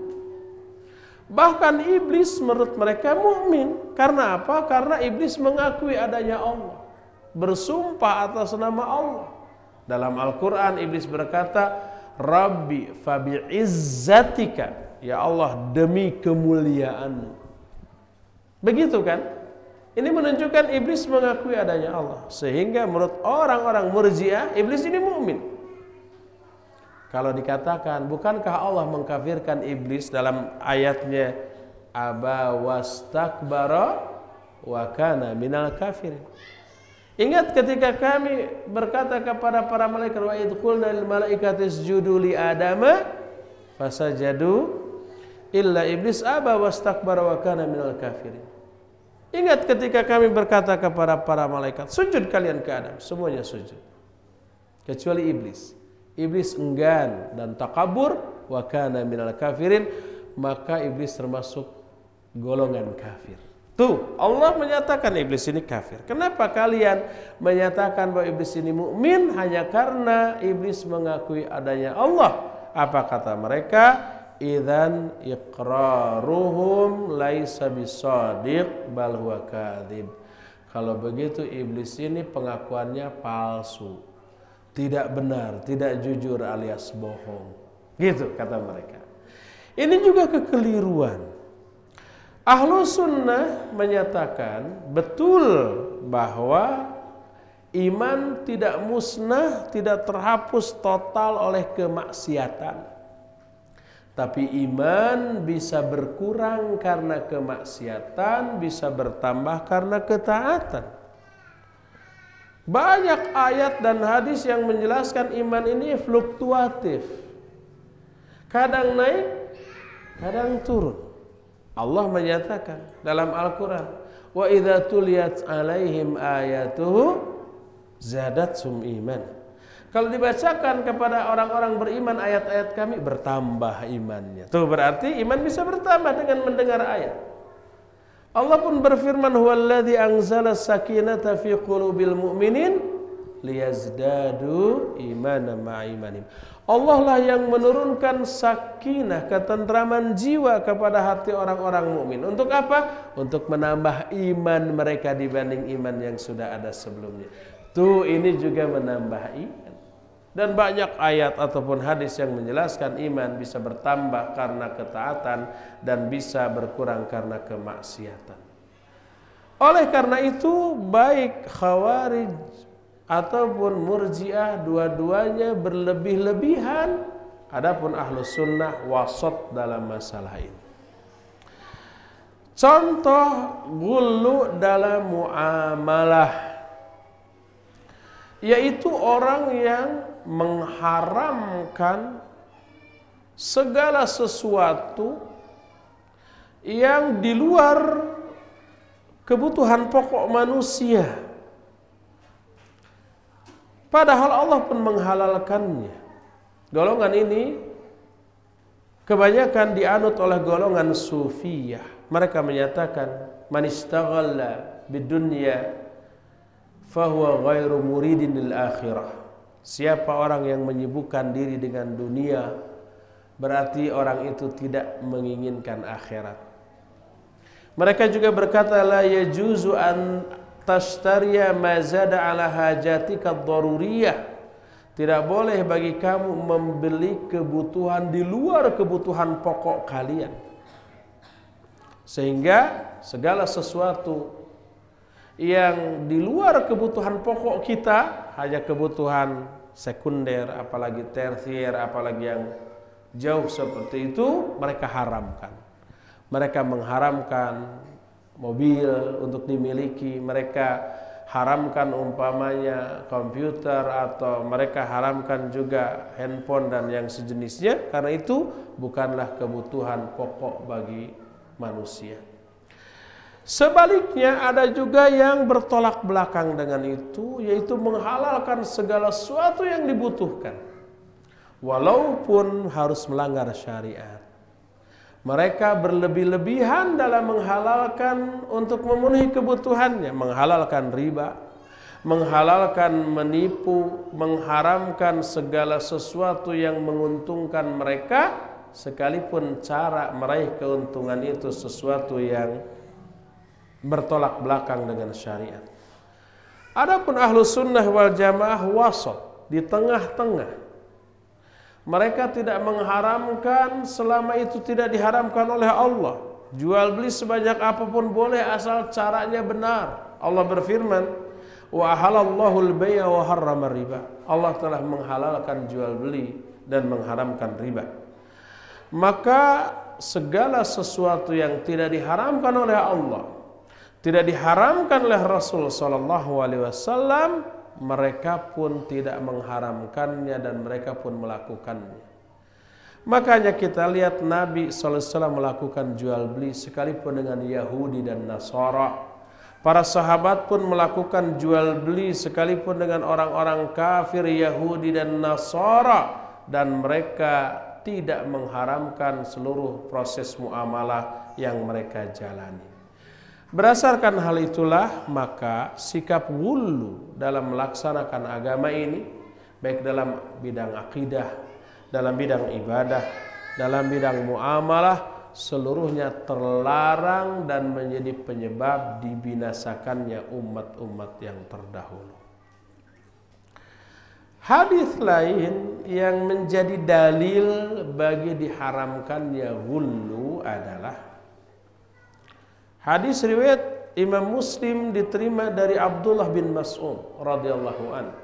Bahkan iblis menurut mereka mukmin. Karena apa? Karena iblis mengakui adanya Allah, bersumpah atas nama Allah. Dalam Al-Quran iblis berkata, Rabbi fabi'izzatika, ya Allah demi kemuliaan-Mu. Begitu kan? Ini menunjukkan iblis mengakui adanya Allah. Sehingga menurut orang-orang Murji'ah, iblis ini mukmin. Kalau dikatakan, bukankah Allah mengkafirkan iblis dalam ayatnya aba wastakbara wa kana minal kafirin. Ingat ketika kami berkata kepada para malaikat, wa idh qulna lil malaikati isjudu li adama fasajadu illa iblis aba wastakbara wa kana minal kafirin. Ingat ketika kami berkata kepada para malaikat, sujud kalian ke Adam, semuanya sujud kecuali iblis. Iblis enggan dan takabur, wa kana minal kafirin, maka iblis termasuk golongan kafir. Tuh, Allah menyatakan iblis ini kafir. Kenapa kalian menyatakan bahwa iblis ini mukmin? Hanya karena iblis mengakui adanya Allah. Apa kata mereka? Idzan iqraruhum laisa bisadiq bal huwa kadzib. Kalau begitu iblis ini pengakuannya palsu, tidak benar, tidak jujur alias bohong. Gitu kata mereka. Ini juga kekeliruan. Ahlus Sunnah menyatakan betul bahwa iman tidak musnah, tidak terhapus total oleh kemaksiatan. Tapi iman bisa berkurang karena kemaksiatan, bisa bertambah karena ketaatan. Banyak ayat dan hadis yang menjelaskan iman ini fluktuatif. Kadang naik, kadang turun. Allah menyatakan dalam Al-Quran, wa idza tuliyat alaihim ayatuhu zadatsum iman. Kalau dibacakan kepada orang-orang beriman ayat-ayat kami, bertambah imannya. Tuh berarti iman bisa bertambah dengan mendengar ayat. Allah pun berfirman, huwallazi anzala sakinata fi qulubil mu'minin liyazdadu imanan ma'a imanim. Allah lah yang menurunkan sakinah, ketentraman jiwa kepada hati orang-orang mukmin. Untuk apa? Untuk menambah iman mereka dibanding iman yang sudah ada sebelumnya. Tuh ini juga menambah iman. Dan banyak ayat ataupun hadis yang menjelaskan iman bisa bertambah karena ketaatan dan bisa berkurang karena kemaksiatan. Oleh karena itu baik Khawarij ataupun Murji'ah dua-duanya berlebih-lebihan. Adapun Ahlus Sunnah wasat dalam masalah ini. Contoh ghulu dalam muamalah, yaitu orang yang mengharamkan segala sesuatu yang di luar kebutuhan pokok manusia, padahal Allah pun menghalalkannya. Golongan ini kebanyakan dianut oleh golongan Sufiyah. Mereka menyatakan man istaghalla bidunya fahuwa ghairu muridin lil akhirah. Siapa orang yang menyibukkan diri dengan dunia, berarti orang itu tidak menginginkan akhirat. Mereka juga berkata la yajuzu an tashtariya ma zada ala hajatika ad-daruriyah. Tidak boleh bagi kamu membeli kebutuhan di luar kebutuhan pokok kalian. Sehingga segala sesuatu yang di luar kebutuhan pokok kita, hanya kebutuhan sekunder, apalagi tersier, apalagi yang jauh seperti itu, mereka haramkan. Mereka mengharamkan mobil untuk dimiliki, mereka haramkan umpamanya komputer, atau mereka haramkan juga handphone dan yang sejenisnya, karena itu bukanlah kebutuhan pokok bagi manusia. Sebaliknya ada juga yang bertolak belakang dengan itu, yaitu menghalalkan segala sesuatu yang dibutuhkan walaupun harus melanggar syariat. Mereka berlebih-lebihan dalam menghalalkan untuk memenuhi kebutuhannya, menghalalkan riba, menghalalkan menipu, mengharamkan segala sesuatu yang menguntungkan mereka, sekalipun cara meraih keuntungan itu sesuatu yang bertolak belakang dengan syariat. Adapun Ahlus Sunnah wal Jamaah wasat, di tengah-tengah. Mereka tidak mengharamkan selama itu tidak diharamkan oleh Allah. Jual beli sebanyak apapun boleh asal caranya benar. Allah berfirman, wa ahalallahu al-bay'a wa harrama riba. Allah telah menghalalkan jual beli dan mengharamkan riba. Maka segala sesuatu yang tidak diharamkan oleh Allah, tidak diharamkan oleh Rasul sallallahu alaihi wasallam, mereka pun tidak mengharamkannya dan mereka pun melakukannya. Makanya kita lihat Nabi sallallahu alaihi wasallam melakukan jual beli sekalipun dengan Yahudi dan Nasara. Para sahabat pun melakukan jual beli sekalipun dengan orang-orang kafir Yahudi dan Nasara, dan mereka tidak mengharamkan seluruh proses muamalah yang mereka jalani. Berdasarkan hal itulah maka sikap ghulu dalam melaksanakan agama ini, baik dalam bidang akidah, dalam bidang ibadah, dalam bidang muamalah, seluruhnya terlarang dan menjadi penyebab dibinasakannya umat-umat yang terdahulu. Hadis lain yang menjadi dalil bagi diharamkannya ghulu adalah hadis riwayat Imam Muslim diterima dari Abdullah bin Mas'ud radhiyallahu anhu.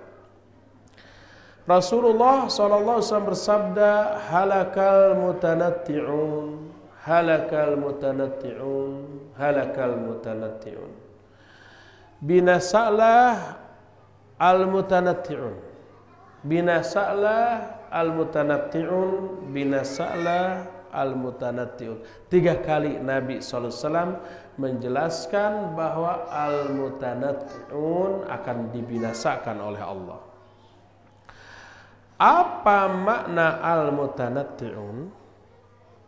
Rasulullah sallallahu alaihi wasallam bersabda, halakal mutanatti'un, halakal mutanatti'un, halakal mutanatti'un. Binasalah al-mutanatti'un. Binasa'lah al-mutanatti'un, binasa'lah al-mutanatti'un. 3 kali Nabi SAW menjelaskan bahwa al-mutanatti'un akan dibinasakan oleh Allah. Apa makna al-mutanatti'un?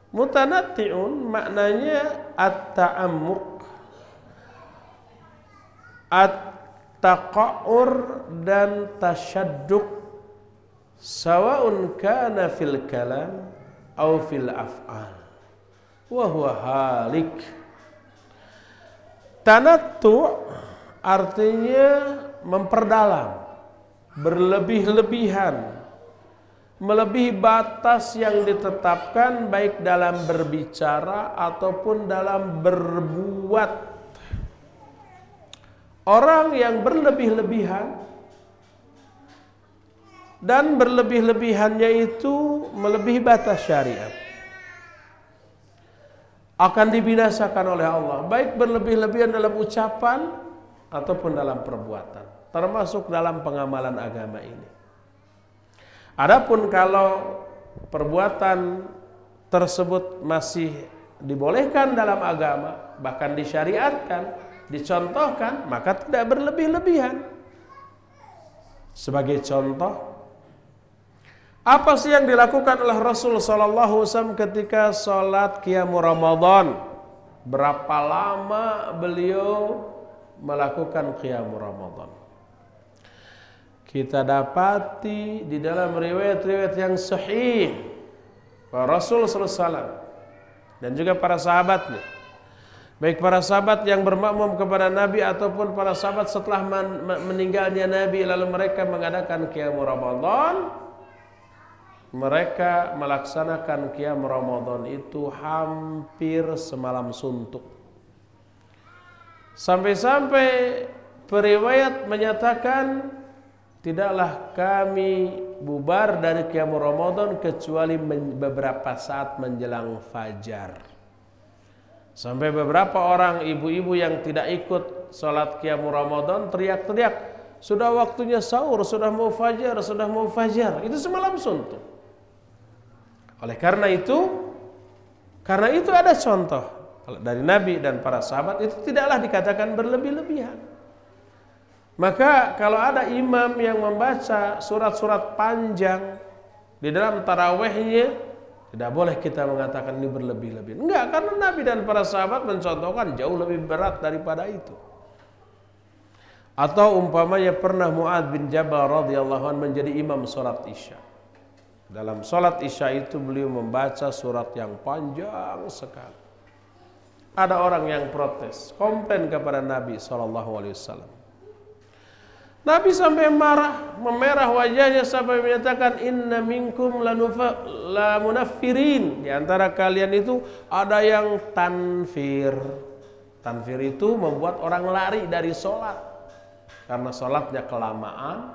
Mutanatti'un maknanya at-ta'ammuq, at-taqa'ur dan tasyadduq, sawa'un kana fil kalam au fil af'al wa huwa halik. Tanattu' artinya memperdalam, berlebih-lebihan, melebihi batas yang ditetapkan baik dalam berbicara ataupun dalam berbuat. Orang yang berlebih-lebihan dan berlebih-lebihannya itu melebihi batas syariat akan dibinasakan oleh Allah, baik berlebih-lebihan dalam ucapan ataupun dalam perbuatan, termasuk dalam pengamalan agama ini. Adapun kalau perbuatan tersebut masih dibolehkan dalam agama, bahkan disyariatkan, dicontohkan, maka tidak berlebih-lebihan. Sebagai contoh, apa sih yang dilakukan oleh Rasul SAW ketika sholat qiyamul Ramadan? Berapa lama beliau melakukan qiyamul Ramadan? Kita dapati di dalam riwayat-riwayat yang sahih bahwa Rasul SAW dan juga para sahabatnya, baik para sahabat yang bermakmum kepada Nabi ataupun para sahabat setelah meninggalnya Nabi lalu mereka mengadakan qiyamul Ramadan, mereka melaksanakan qiyamul Ramadan itu hampir semalam suntuk. Sampai-sampai periwayat menyatakan tidaklah kami bubar dari qiyamul Ramadan kecuali beberapa saat menjelang fajar. Sampai beberapa orang ibu-ibu yang tidak ikut sholat qiyamul Ramadan teriak-teriak, sudah waktunya sahur, sudah mau fajar, sudah mau fajar. Itu semalam suntuk. Oleh karena itu ada contoh dari Nabi dan para sahabat, itu tidaklah dikatakan berlebih-lebihan. Maka kalau ada imam yang membaca surat-surat panjang di dalam tarawihnya, tidak boleh kita mengatakan ini berlebih-lebihan. Enggak, karena Nabi dan para sahabat mencontohkan jauh lebih berat daripada itu. Atau umpamanya pernah Mu'adz bin Jabal radhiyallahu anhu menjadi imam salat Isya. Dalam salat Isya itu beliau membaca surat yang panjang sekali. Ada orang yang protes, komplain kepada Nabi SAW. Nabi sampai marah, memerah wajahnya sampai menyatakan inna minkum la munaffirin. Di antara kalian itu ada yang tanfir. Tanfir itu membuat orang lari dari sholat. Karena sholatnya kelamaan,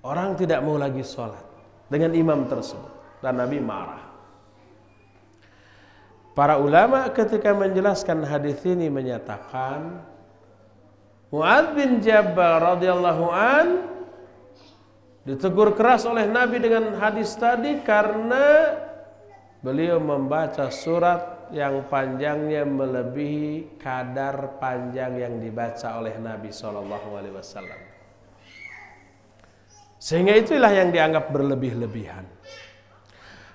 orang tidak mau lagi sholat dengan imam tersebut. Dan Nabi marah. Para ulama ketika menjelaskan hadis ini menyatakan Mu'adz bin Jabal radhiyallahu an ditegur keras oleh Nabi dengan hadis tadi karena beliau membaca surat yang panjangnya melebihi kadar panjang yang dibaca oleh Nabi SAW. Sehingga itulah yang dianggap berlebih-lebihan.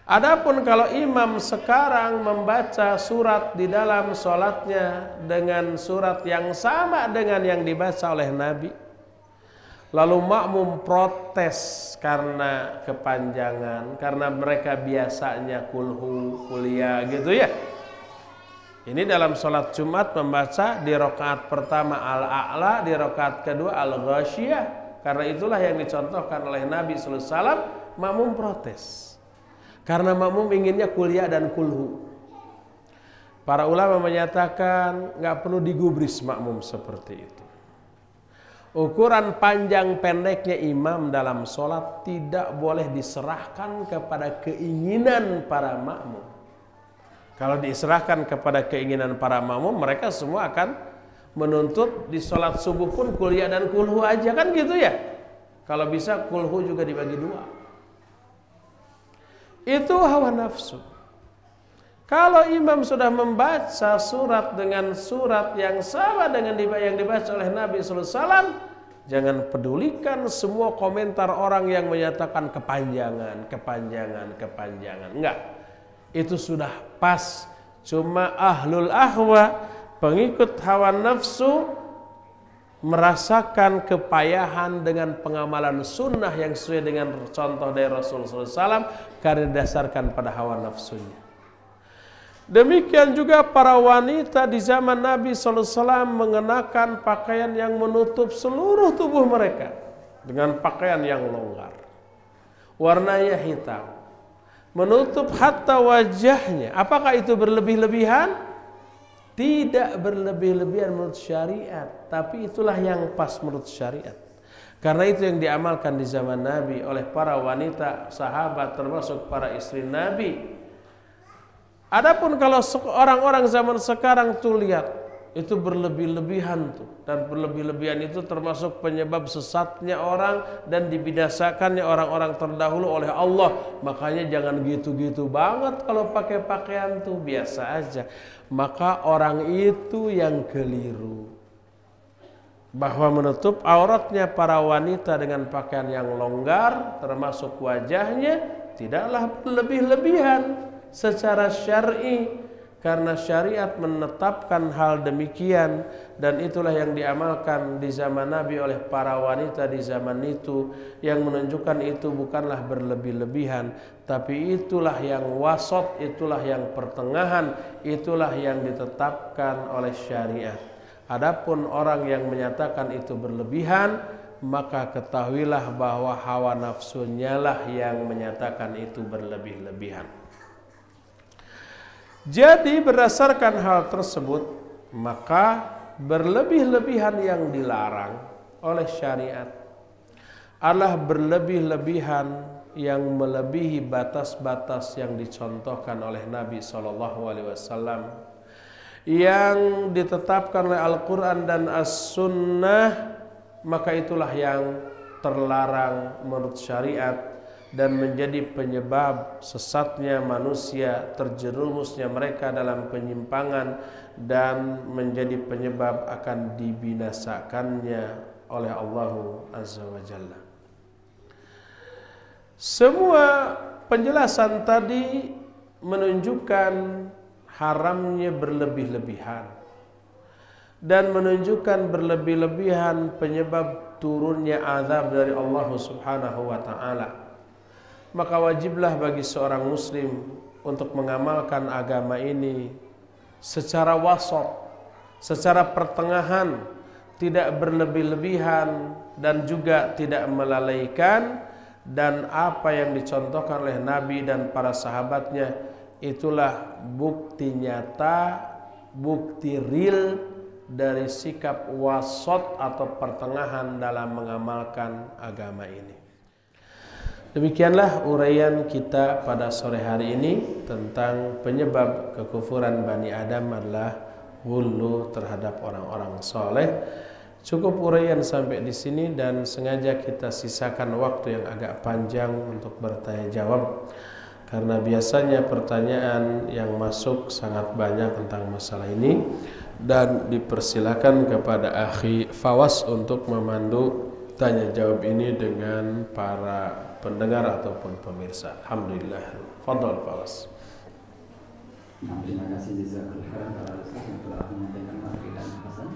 Adapun kalau imam sekarang membaca surat di dalam sholatnya dengan surat yang sama dengan yang dibaca oleh Nabi, lalu makmum protes karena kepanjangan, karena mereka biasanya kulhu, kuliah gitu ya. Ini dalam sholat Jumat membaca di rakaat pertama al-a'la, di rakaat kedua al-ghasyiyah. Karena itulah yang dicontohkan oleh Nabi SAW, makmum protes. Karena makmum inginnya kuliah dan kulhu. Para ulama menyatakan nggak perlu digubris makmum seperti itu. Ukuran panjang pendeknya imam dalam sholat tidak boleh diserahkan kepada keinginan para makmum. Kalau diserahkan kepada keinginan para makmum, mereka semua akan menuntut di sholat subuh pun kul ya dan kulhu aja, kan gitu ya. Kalau bisa kulhu juga dibagi dua. Itu hawa nafsu. Kalau imam sudah membaca surat dengan surat yang sama dengan yang dibaca oleh Nabi SAW, jangan pedulikan semua komentar orang yang menyatakan kepanjangan. Enggak. Itu sudah pas. Cuma ahlul ahwa, pengikut hawa nafsu, merasakan kepayahan dengan pengamalan sunnah yang sesuai dengan contoh dari Rasulullah SAW karena didasarkan pada hawa nafsunya. Demikian juga para wanita di zaman Nabi SAW mengenakan pakaian yang menutup seluruh tubuh mereka dengan pakaian yang longgar, warnanya hitam, menutup hatta wajahnya. Apakah itu berlebih-lebihan? Tidak berlebih-lebihan menurut syariat, tapi itulah yang pas menurut syariat. Karena itu yang diamalkan di zaman Nabi oleh para wanita sahabat termasuk para istri Nabi. Adapun kalau orang-orang zaman sekarang tuh lihat, itu berlebih-lebihan tuh, dan berlebih-lebihan itu termasuk penyebab sesatnya orang dan dibinasakannya orang-orang terdahulu oleh Allah. Makanya jangan gitu-gitu banget kalau pakai pakaian tuh, biasa aja. Maka orang itu yang keliru, bahwa menutup auratnya para wanita dengan pakaian yang longgar termasuk wajahnya tidaklah berlebih-lebihan secara syar'i. Karena syariat menetapkan hal demikian, dan itulah yang diamalkan di zaman Nabi oleh para wanita di zaman itu, yang menunjukkan itu bukanlah berlebih-lebihan, tapi itulah yang wasat, itulah yang pertengahan, itulah yang ditetapkan oleh syariat. Adapun orang yang menyatakan itu berlebihan, maka ketahuilah bahwa hawa nafsunya lah yang menyatakan itu berlebih-lebihan. Jadi berdasarkan hal tersebut, maka berlebih-lebihan yang dilarang oleh syariat adalah berlebih-lebihan yang melebihi batas-batas yang dicontohkan oleh Nabi SAW, yang ditetapkan oleh Al-Quran dan As-Sunnah. Maka itulah yang terlarang menurut syariat dan menjadi penyebab sesatnya manusia, terjerumusnya mereka dalam penyimpangan, dan menjadi penyebab akan dibinasakannya oleh Allah Azza wa Jalla. Semua penjelasan tadi menunjukkan haramnya berlebih-lebihan dan menunjukkan berlebih-lebihan penyebab turunnya azab dari Allah Subhanahu wa taala. Maka wajiblah bagi seorang muslim untuk mengamalkan agama ini secara wasat, secara pertengahan, tidak berlebih-lebihan dan juga tidak melalaikan. Dan apa yang dicontohkan oleh Nabi dan para sahabatnya, itulah bukti nyata, bukti real dari sikap wasat atau pertengahan dalam mengamalkan agama ini. Demikianlah uraian kita pada sore hari ini tentang penyebab kekufuran Bani Adam adalah ghulu terhadap orang-orang soleh. Cukup uraian sampai di sini, dan sengaja kita sisakan waktu yang agak panjang untuk bertanya jawab, karena biasanya pertanyaan yang masuk sangat banyak tentang masalah ini, dan dipersilakan kepada Akhi Fawas untuk memandu tanya jawab ini dengan para pendengar ataupun pemirsa. Alhamdulillah. Fadhal Fawas. Terima kasih jazakallahu khairan para ustaz yang telah menyampaikan materi dan pesan.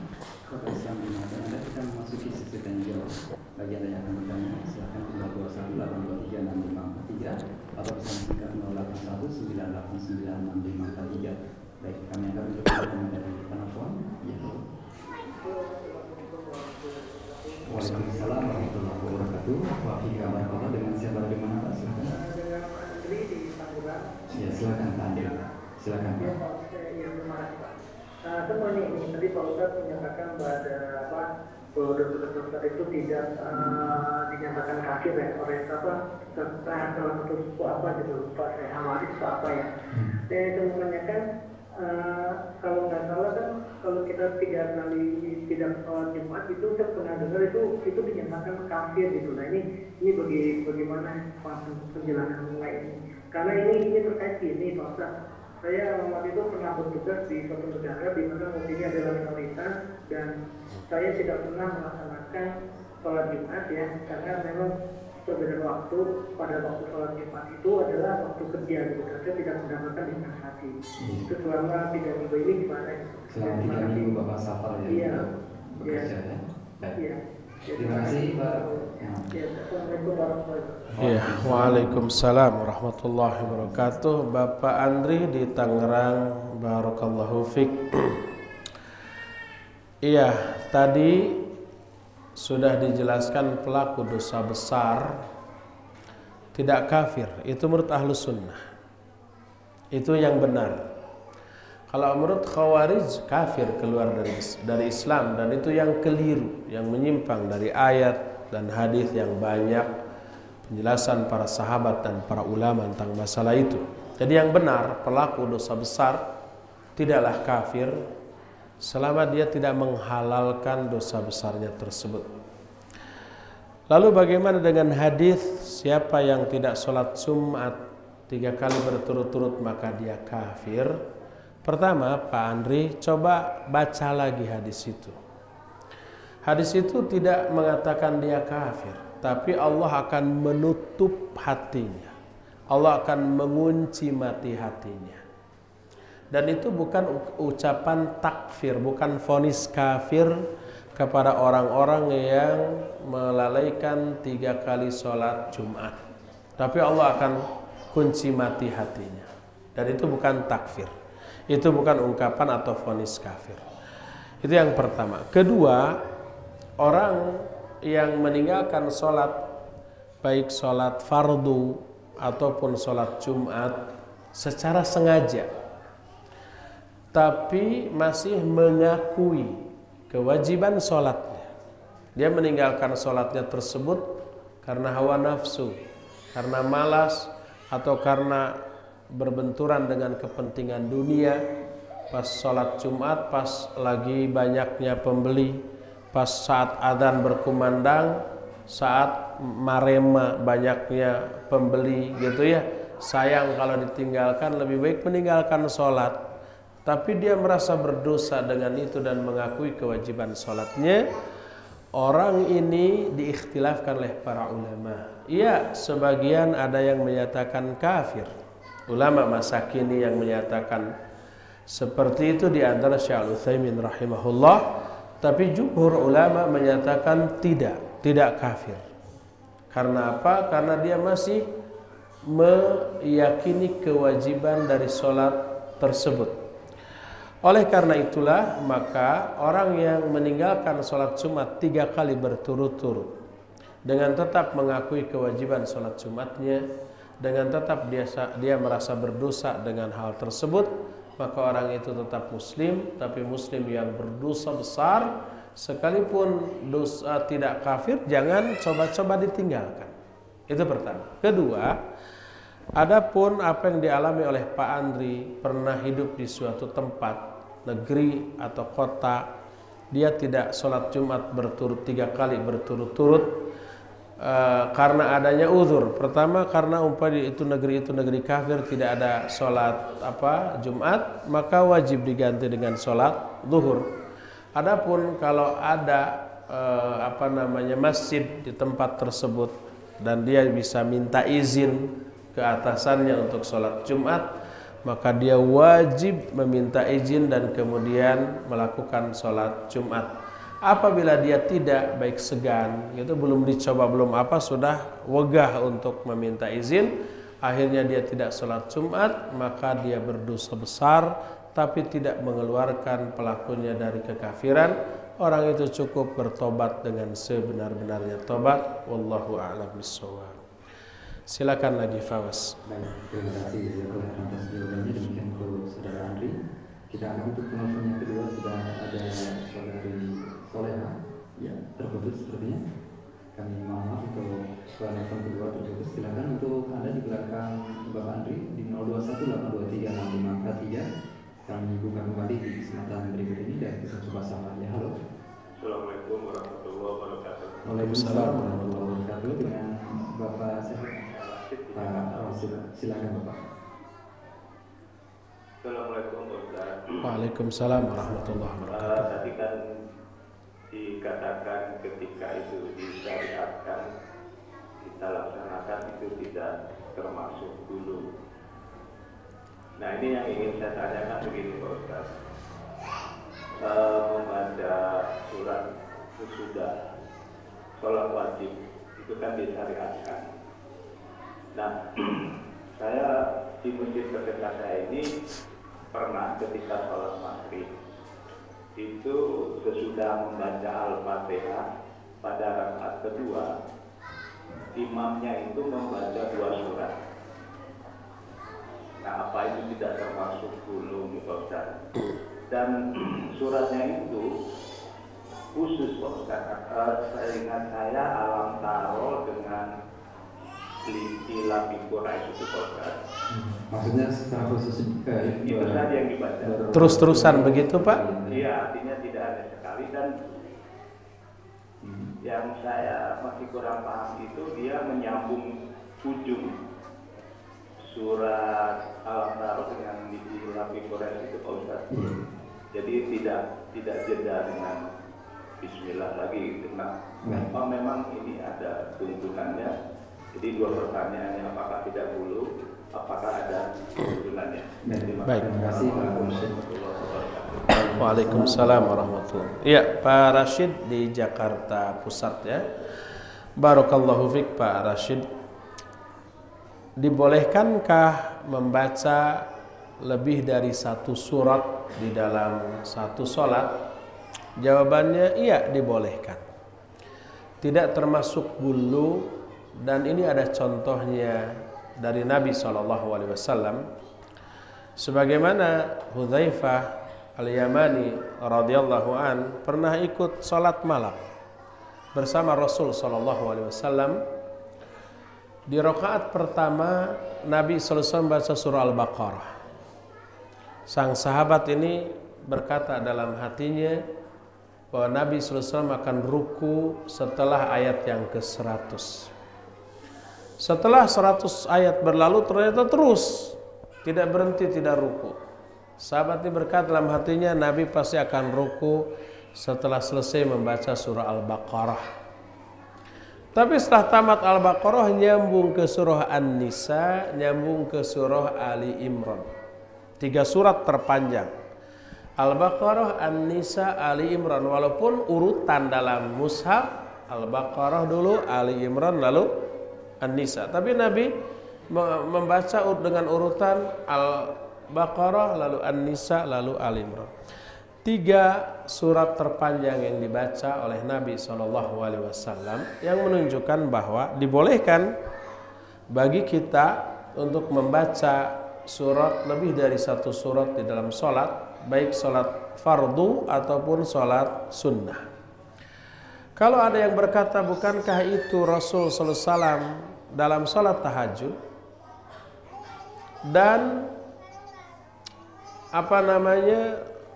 Kepada Islam Anda, kita memasuki sesi tanya jawab. Bagi Anda yang akan bertanya, silakan tinggal 21 823 6543 atau pesan singkat 081 989 6543. Baik, kami akan mencoba dari telepon. Ya. Waalaikumsalam warahmatullahi wabarakatuh. Waalaikumsalam. Dengan siapa, dari mana Pak? Silakan. Dengan Pak Andri di Tangerang. Ya, silakan Pak Andri. Silakan Pak. Saya mau ini tadi Pak Ustadz menyatakan bahwa dosa itu tidak dinyatakan kafir ya oleh salah satu suku apa gitu, lupa saya, Hamaris apa ya. Saya itu menanyakan kalau nggak salah kan kalau kita 3 kali tidak sholat Jumat itu saya pernah dengar itu dinyatakan kafir gitu. Nah ini bagaimana penjelasan mengenai ini? Karena ini terkait ini Pak Ustaz. Saya waktu itu pernah bertugas di suatu negara di mana muslimnya adalah minoritas dan saya tidak pernah melaksanakan sholat Jumat ya, karena memang perbedaan waktu pada waktu sholat Jumat itu adalah waktu kerja gitu. Saya tidak mendapatkan dispensasi. Itu selama 3 minggu ini gimana? Selama 3 minggu Bapak safar ya? Iya. Bekerja ya? Iya. Terima kasih Pak. Ya, Assalamualaikum warahmatullahi wabarakatuh. Ya, waalaikumsalam warahmatullahi wabarakatuh. Bapak Andri di Tangerang, barakallahu fik. Iya, tadi sudah dijelaskan pelaku dosa besar tidak kafir. Itu menurut Ahlus Sunnah. Itu yang benar. Kalau menurut Khawarij kafir, keluar dari Islam, dan itu yang keliru, yang menyimpang dari ayat dan hadis yang banyak penjelasan para sahabat dan para ulama tentang masalah itu. Jadi yang benar, pelaku dosa besar tidaklah kafir selama dia tidak menghalalkan dosa besarnya tersebut. Lalu bagaimana dengan hadis siapa yang tidak sholat Jumat 3 kali berturut-turut maka dia kafir? Pertama, Pak Andri, coba baca lagi hadis itu. Hadis itu tidak mengatakan dia kafir, tapi Allah akan menutup hatinya. Allah akan mengunci mati hatinya. Dan itu bukan ucapan takfir, bukan vonis kafir kepada orang-orang yang melalaikan 3 kali sholat Jumat. Tapi Allah akan kunci mati hatinya. Dan itu bukan takfir. Itu bukan ungkapan atau vonis kafir. Itu yang pertama. Kedua, orang yang meninggalkan sholat, baik sholat fardu ataupun sholat Jumat secara sengaja, tapi masih mengakui kewajiban sholatnya. Dia meninggalkan sholatnya tersebut karena hawa nafsu, karena malas, atau karena berbenturan dengan kepentingan dunia. Pas sholat Jumat, pas lagi banyaknya pembeli, pas saat adzan berkumandang, saat marema banyaknya pembeli gitu ya, sayang kalau ditinggalkan, lebih baik meninggalkan sholat. Tapi dia merasa berdosa dengan itu dan mengakui kewajiban sholatnya. Orang ini diikhtilafkan oleh para ulama. Iya, sebagian ada yang menyatakan kafir. Ulama masa kini yang menyatakan seperti itu di antara Syekh Al-Utsaimin rahimahullah, tapi jumhur ulama menyatakan tidak kafir. Karena apa? Karena dia masih meyakini kewajiban dari sholat tersebut. Oleh karena itulah maka orang yang meninggalkan sholat Jumat 3 kali berturut-turut dengan tetap mengakui kewajiban sholat Jumatnya, dengan tetap dia merasa berdosa dengan hal tersebut, maka orang itu tetap muslim, tapi muslim yang berdosa besar. Sekalipun dosa tidak kafir, jangan coba-coba ditinggalkan. Itu pertama. Kedua, adapun apa yang dialami oleh Pak Andri, pernah hidup di suatu tempat, negeri atau kota, dia tidak sholat Jumat 3 kali berturut-turut karena adanya uzur. Pertama, karena umpamanya itu negeri kafir, tidak ada sholat Jumat, maka wajib diganti dengan sholat zuhur. Adapun kalau ada masjid di tempat tersebut dan dia bisa minta izin ke atasannya untuk sholat Jumat, maka dia wajib meminta izin dan kemudian melakukan sholat Jumat. Apabila dia tidak, baik segan, itu belum dicoba, belum sudah wegah untuk meminta izin, akhirnya dia tidak sholat Jumat, maka dia berdosa besar, tapi tidak mengeluarkan pelakunya dari kekafiran. Orang itu cukup bertobat dengan sebenar-benarnya tobat. Wallahu a'lam bishawab. Silakan lagi Fawas. Baik, terima kasih atas jawabannya. Demikian untuk saudara Andri. Kita akan untuk penelpon yang kedua, sudah ada saudari Soleha, ya terputus sepertinya. Kami mohon maaf untuk penelpon kedua terputus. Silakan untuk Anda di belakang Bapak Andri di 0218236543. kami buka kembali di kesempatan berikut ini dan kita coba sapa ya. Halo. Assalamualaikum warahmatullahi wabarakatuh. Waalaikumsalam warahmatullahi wabarakatuh. Dengan Bapak Pak silakan Bapak. Assalamualaikum Ustaz. Waalaikumsalam warahmatullahi wabarakatuh. Tadi kan dikatakan ketika itu disyariatkan kita laksanakan itu tidak termasuk dulu. Nah ini yang ingin saya tanyakan begini Pak Ustaz. Membaca surat sesudah sholat wajib itu kan disyariatkan. Nah saya di masjid terdekat saya ini pernah ketika sholat maghrib itu sesudah membaca Al-Fatihah pada rakaat kedua imamnya itu membaca 2 surat. Nah apa itu tidak termasuk dulu Pak Ustaz? Dan suratnya itu khusus Pak Ustaz. Saya ingat saya Alam Taro dengan Lila Quraisy itu Pak Ustaz. Maksudnya secara khusus Itu saja yang dibaca. Terus-terusan begitu Pak? Iya, artinya tidak ada sekali. Dan yang saya masih kurang paham itu dia menyambung ujung surat Al-Taro dengan Lila Quraisy itu Pak Ustaz. Jadi tidak jeda dengan Bismillah lagi. Nah, memang ini ada tuntunannya. Jadi 2 pertanyaannya, apakah tidak dulu, apakah ada tuntunannya? Baik. Terima kasih Pak Rashid. Waalaikumsalam warahmatullahi wabarakatuh. Iya, Pak Rashid di Jakarta Pusat ya. Barakallahu fiik Pak Rashid. Dibolehkankah membaca lebih dari 1 surat di dalam 1 sholat? Jawabannya iya, dibolehkan. Tidak termasuk gulu, dan ini ada contohnya dari Nabi SAW. Sebagaimana Hudzaifah Al-Yamani radhiyallahu an pernah ikut sholat malam bersama Rasul SAW. Di rakaat pertama Nabi SAW baca surah Al-Baqarah. Sang sahabat ini berkata dalam hatinya bahwa Nabi SAW akan ruku setelah ayat yang ke-100. Setelah 100 ayat berlalu ternyata terus tidak berhenti, tidak ruku. Sahabat ini berkata dalam hatinya Nabi pasti akan ruku setelah selesai membaca surah Al-Baqarah. Tapi setelah tamat Al-Baqarah nyambung ke surah An-Nisa, nyambung ke surah Ali Imran. 3 surat terpanjang. Al-Baqarah, An-Nisa, Ali Imran. Walaupun urutan dalam mushaf Al-Baqarah dulu, Ali Imran, lalu An-Nisa. Tapi Nabi membaca dengan urutan Al-Baqarah, lalu An-Nisa, lalu Ali Imran. 3 surat terpanjang yang dibaca oleh Nabi SAW yang menunjukkan bahwa dibolehkan bagi kita untuk membaca surat lebih dari 1 surat di dalam sholat, baik sholat fardu ataupun sholat sunnah. Kalau ada yang berkata, bukankah itu Rasul SAW dalam sholat tahajud dan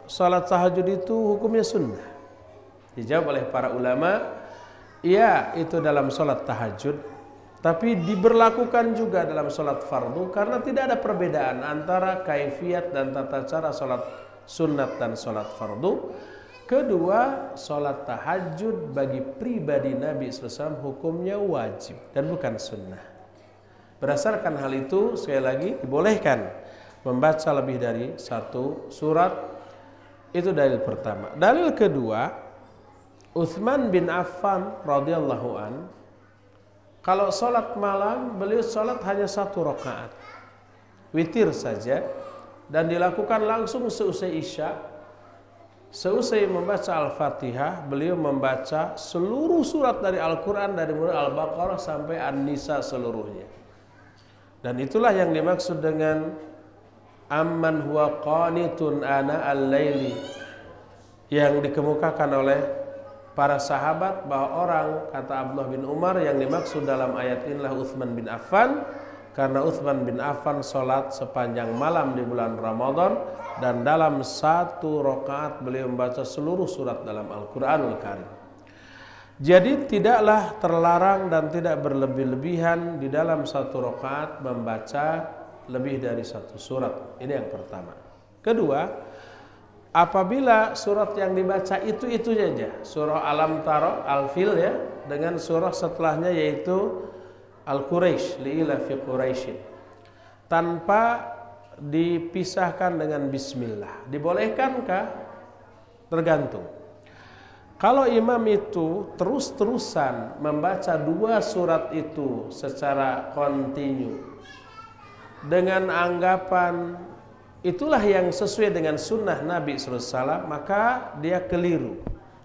sholat tahajud itu hukumnya sunnah? Dijawab oleh para ulama, iya itu dalam sholat tahajud, tapi diberlakukan juga dalam sholat fardu karena tidak ada perbedaan antara kaifiat dan tata cara sholat sunat dan sholat fardu. Kedua, sholat tahajud bagi pribadi Nabi SAW hukumnya wajib dan bukan sunnah. Berdasarkan hal itu, sekali lagi dibolehkan membaca lebih dari 1 surat. Itu dalil pertama. Dalil kedua, Utsman bin Affan radhiyallahu an, kalau sholat malam beliau sholat hanya 1 rakaat, witir saja, dan dilakukan langsung seusai isya. Seusai membaca Al-Fatihah, beliau membaca seluruh surat dari Al-Quran dari mulai Al-Baqarah sampai An-Nisa seluruhnya. Dan itulah yang dimaksud dengan amman huwa qanitun ana al-laili, yang dikemukakan oleh para sahabat bahwa orang, kata Abdullah bin Umar, yang dimaksud dalam ayat inilah Utsman bin Affan, karena Utsman bin Affan sholat sepanjang malam di bulan Ramadan dan dalam satu rakaat beliau membaca seluruh surat dalam Al-Quranul Karim. Jadi tidaklah terlarang dan tidak berlebih-lebihan di dalam satu rakaat membaca lebih dari satu surat. Ini yang pertama. Kedua, apabila surat yang dibaca itu saja, surah Alam Tara, Al-Fil ya, dengan surah setelahnya yaitu Al-Quraisy, li'ila fi Quraisyin, tanpa dipisahkan dengan bismillah, dibolehkankah? Tergantung. Kalau imam itu terus-terusan membaca dua surat itu secara kontinu dengan anggapan itulah yang sesuai dengan sunnah Nabi SAW, maka dia keliru.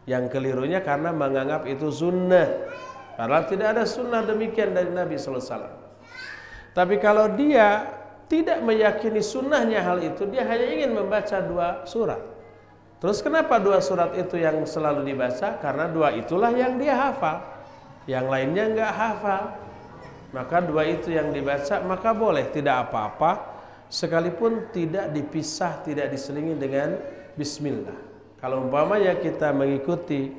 Yang kelirunya karena menganggap itu sunnah, padahal tidak ada sunnah demikian dari Nabi SAW. Tapi kalau dia tidak meyakini sunnahnya hal itu, dia hanya ingin membaca dua surat. Terus kenapa dua surat itu yang selalu dibaca? Karena dua itulah yang dia hafal, yang lainnya enggak hafal. Maka dua itu yang dibaca, maka boleh, tidak apa-apa, sekalipun tidak dipisah, tidak diselingi dengan bismillah. Kalau umpamanya kita mengikuti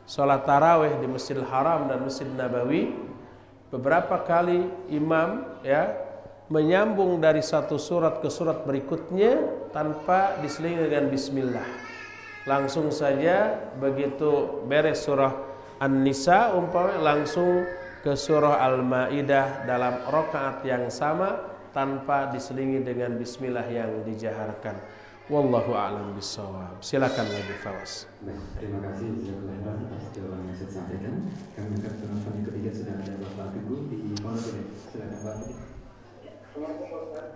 sholat tarawih di Masjidil Haram dan Masjid Nabawi, beberapa kali imam ya menyambung dari satu surat ke surat berikutnya tanpa diselingi dengan bismillah. Langsung saja begitu beres surah An-Nisa umpamanya langsung ke surah Al-Maidah dalam rakaat yang sama tanpa diselingi dengan bismillah yang dijaharkan. Wallahu a'lam bishawab. Silakan lagi Fawaz. Baik, terima kasih jazakallahu atas jawaban yang saya sampaikan. Kami akan penonton yang ketiga sudah ada Bapak Teguh di Pondok Gede. Silakan Pak Teguh.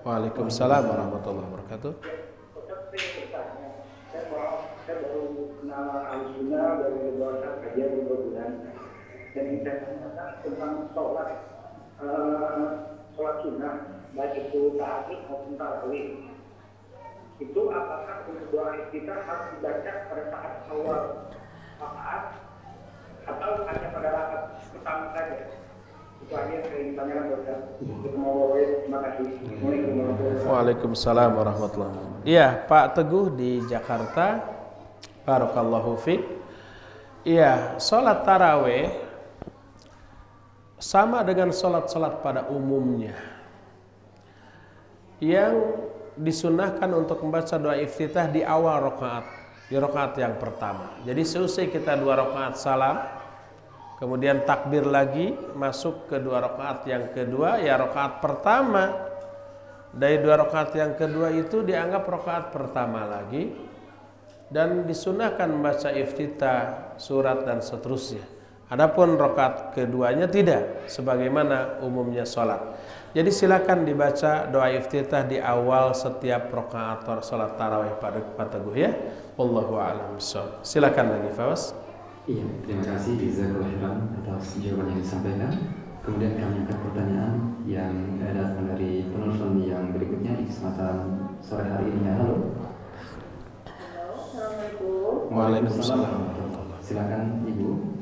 Waalaikumsalam warahmatullahi wabarakatuh. Saya baru kenal Al-Sunnah dari beberapa kajian beberapa bulan, dan yang saya tanyakan tentang sholat sunnah, baik itu tahajud maupun tarawih, itu apakah doa kita harus dibaca pada saat awal rakaat atau hanya pada rakaat pertama saja? Itu aja yang saya tanyakan buat saya. Terima kasih. Waalaikumsalam warahmatullahi wabarakatuh. Iya, Pak Teguh di Jakarta. Barakallahu fiik. Iya, sholat tarawih sama dengan sholat-sholat pada umumnya yang disunahkan untuk membaca doa iftitah di awal rakaat, di rakaat yang pertama. Jadi seusai kita dua rakaat salam, kemudian takbir lagi, masuk ke dua rakaat yang kedua, ya rakaat pertama dari dua rakaat yang kedua itu dianggap rakaat pertama lagi, dan disunahkan membaca iftitah, surat dan seterusnya. Adapun rakaat keduanya tidak, sebagaimana umumnya sholat. Jadi silakan dibaca doa iftitah di awal setiap rakaat sholat tarawih pada Pak Teguh ya. Wallahu a'lam bishawab. Silakan lagi Fawaz. Iya, terima kasih jazakallahu khairan atas jawaban yang disampaikan. Kemudian kami angkat pertanyaan yang datang dari penelpon yang berikutnya di kesempatan sore hari ini. Halo. Assalamualaikum. Waalaikumsalam. Silakan Ibu.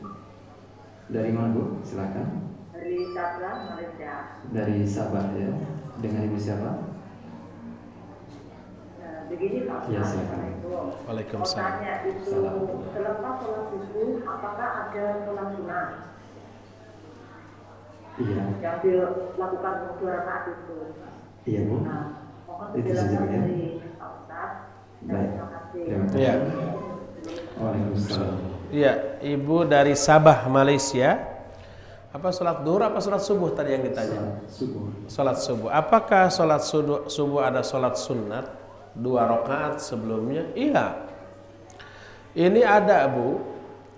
Dari mana Bu? Silakan. Dari Sabah, Malaysia. Dari Sabah ya. Dengan Ibu siapa? Nah, begini Pak. Ya, silakan. Waalaikumsalam. Mau tanya itu, selepas sholat subuh, apakah ada sholat sunnah Iya. yang dilakukan untuk dua rakaat itu? Iya Bu. Nah, mohon Itu penjelasan saja, ya. dari Pak Ustaz. Baik. Terima kasih. Terima kasih. Iya. Waalaikumsalam. Iya, Ibu dari Sabah, Malaysia. Apa sholat duhur apa sholat subuh tadi yang ditanya? Subuh. Sholat subuh. Apakah sholat subuh ada sholat sunat dua rakaat sebelumnya? Iya. Ini ada Bu,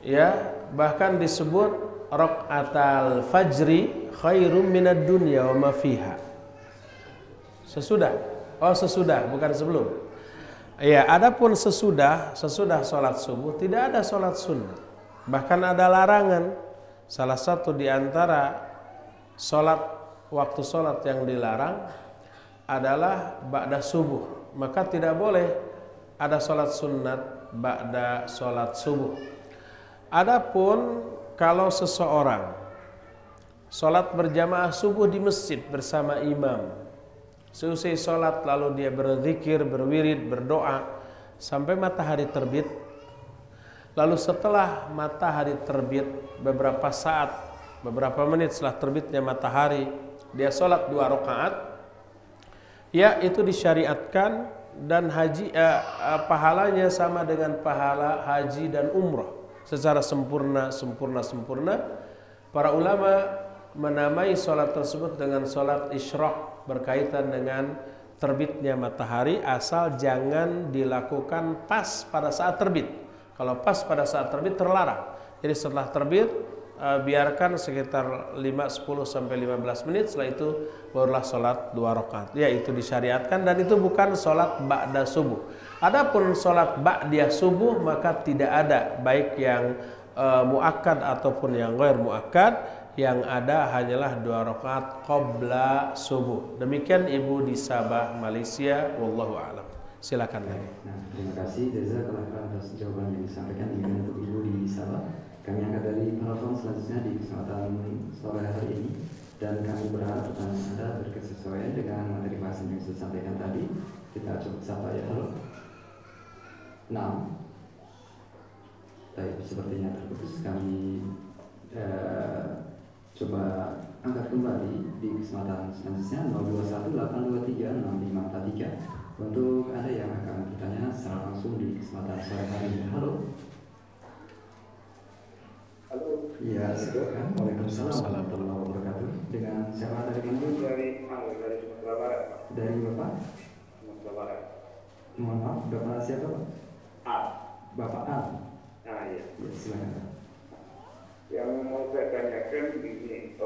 ya, bahkan disebut rakaatal fajri khairum minad dunya wa ma fiha. Sesudah. Oh, sesudah, bukan sebelum. Ya, adapun sesudah sholat subuh tidak ada sholat sunnah. Bahkan ada larangan. Salah satu di antara waktu sholat yang dilarang adalah ba'da subuh. Maka tidak boleh ada sholat sunnat ba'da sholat subuh. Adapun kalau seseorang sholat berjamaah subuh di masjid bersama imam. Selesai sholat lalu dia berzikir, berwirid, berdoa sampai matahari terbit. Lalu setelah matahari terbit beberapa saat, beberapa menit setelah terbitnya matahari, dia sholat 2 rakaat. Ya, itu disyariatkan dan pahalanya sama dengan pahala haji dan umrah secara sempurna. Para ulama menamai sholat tersebut dengan sholat isyraq berkaitan dengan terbitnya matahari, asal jangan dilakukan pas pada saat terbit. Kalau pas pada saat terbit terlarang. Jadi setelah terbit biarkan sekitar 5, 10 sampai 15 menit, setelah itu barulah sholat 2 rakaat. Ya, itu disyariatkan dan itu bukan sholat ba'da subuh. Adapun sholat ba'da subuh maka tidak ada, baik yang muakkad ataupun yang ghair muakkad. Yang ada hanyalah 2 rakaat qabla subuh. Demikian Ibu di Sabah, Malaysia. Wallahu a'lam. Silakan lagi. Nah, terima kasih jazakallah khairan atas jawaban yang disampaikan ini untuk Ibu di Sabah. Kami angkat dari penelpon selanjutnya di kesempatan sore hari ini, dan kami berharap pertanyaan Anda berkesesuaian dengan materi bahasan yang sudah disampaikan tadi. Kita coba sapa ya. Halo. 6. Baik, sepertinya terputus. Kami coba angkat kembali di kesempatan selanjutnya 0218236543 untuk Anda yang akan bertanya secara langsung di kesempatan sore hari ini. Halo. Halo. Iya, silakan. Waalaikumsalam warahmatullahi wabarakatuh. Dengan siapa dari kami? Dari Sumatera Barat. Dari Bapak? Sumatera Barat. Mohon maaf, Bapak siapa Pak? A. Bapak A. Nah, iya. Ya, silakan. Yang mau saya tanyakan begini,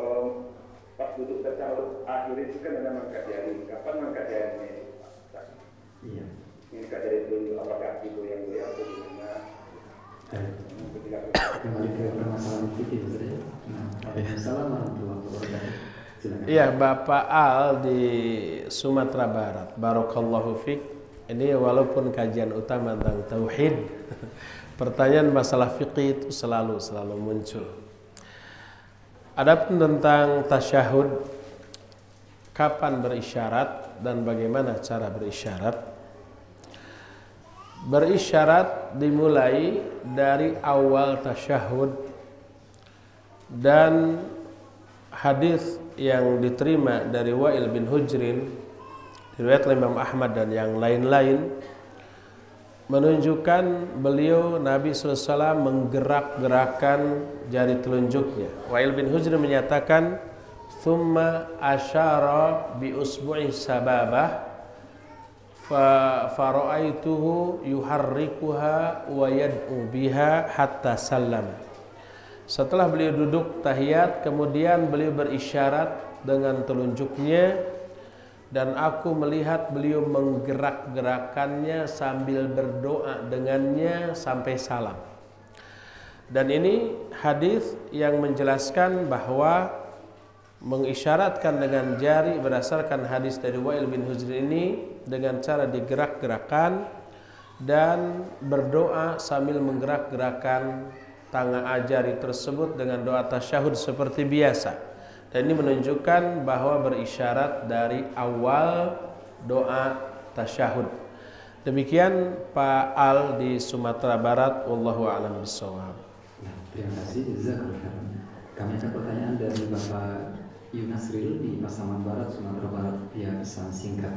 pas duduk tasawuf akhir itu kan ada mangkat jari. Kapan mangkat jarinya? Iya. Ini mangkat jari itu apakah itu yang beliau atau gimana? Kembali ke permasalahan fikih saja. Nah, Waalaikumsalam warahmatullahi wabarakatuh. Silakan. Iya, Bapak Al di Sumatera Barat. Barakallahu fiik. Ini walaupun kajian utama tentang tauhid, pertanyaan masalah fikih itu selalu muncul. Adapun tentang tasyahud, kapan berisyarat dan bagaimana cara berisyarat? Berisyarat dimulai dari awal tasyahud, dan hadis yang diterima dari Wa'il bin Hujrin, riwayat Imam Ahmad dan yang lain-lain, menunjukkan beliau Nabi SAW menggerak-gerakan jari telunjuknya. Wa'il bin Hujrin menyatakan, "Thumma asyara bi usbu'i sababah fara'aituhu yuharrikuha wa yad'u biha hatta sallam." Setelah beliau duduk tahiyat, kemudian beliau berisyarat dengan telunjuknya, dan aku melihat beliau menggerak-gerakannya sambil berdoa dengannya sampai salam. Dan ini hadis yang menjelaskan bahwa mengisyaratkan dengan jari berdasarkan hadis dari Wa'il bin Hujr ini dengan cara digerak-gerakan dan berdoa sambil menggerak-gerakan tangan jari tersebut dengan doa tasyahud seperti biasa. Dan ini menunjukkan bahwa berisyarat dari awal doa tasyahud. Demikian Pak Al di Sumatera Barat. Wallahu a'lam bishawab. Nah, terima kasih jazakallahu khairan. Kami akan pertanyaan dari Bapak Yunasril di Pasaman Barat, Sumatera Barat via pesan singkat.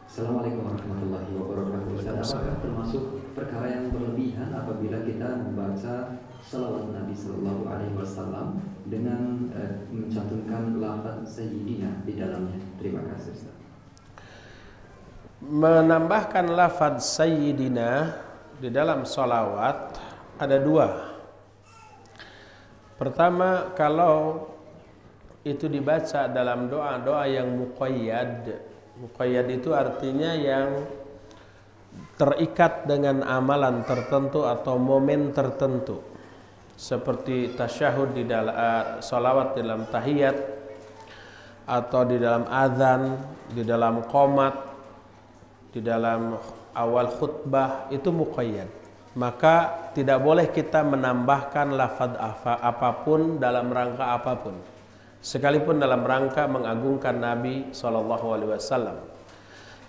Assalamualaikum warahmatullahi wabarakatuh. Ustaz, apakah termasuk perkara yang berlebihan apabila kita membaca salawat Nabi Sallallahu Alaihi Wasallam dengan mencantumkan lafaz Sayyidina di dalamnya? Terima kasih Ustaz. Menambahkan lafaz Sayyidina di dalam salawat ada dua. Pertama, kalau itu dibaca dalam doa-doa yang muqayyad. Muqayyad itu artinya yang terikat dengan amalan tertentu atau momen tertentu, seperti tasyahud di dalam salawat dalam tahiyat, atau di dalam azan, di dalam qomat, di dalam awal khutbah, itu muqayyad. Maka tidak boleh kita menambahkan lafaz apapun dalam rangka apapun. sekalipun dalam rangka mengagungkan Nabi SAW.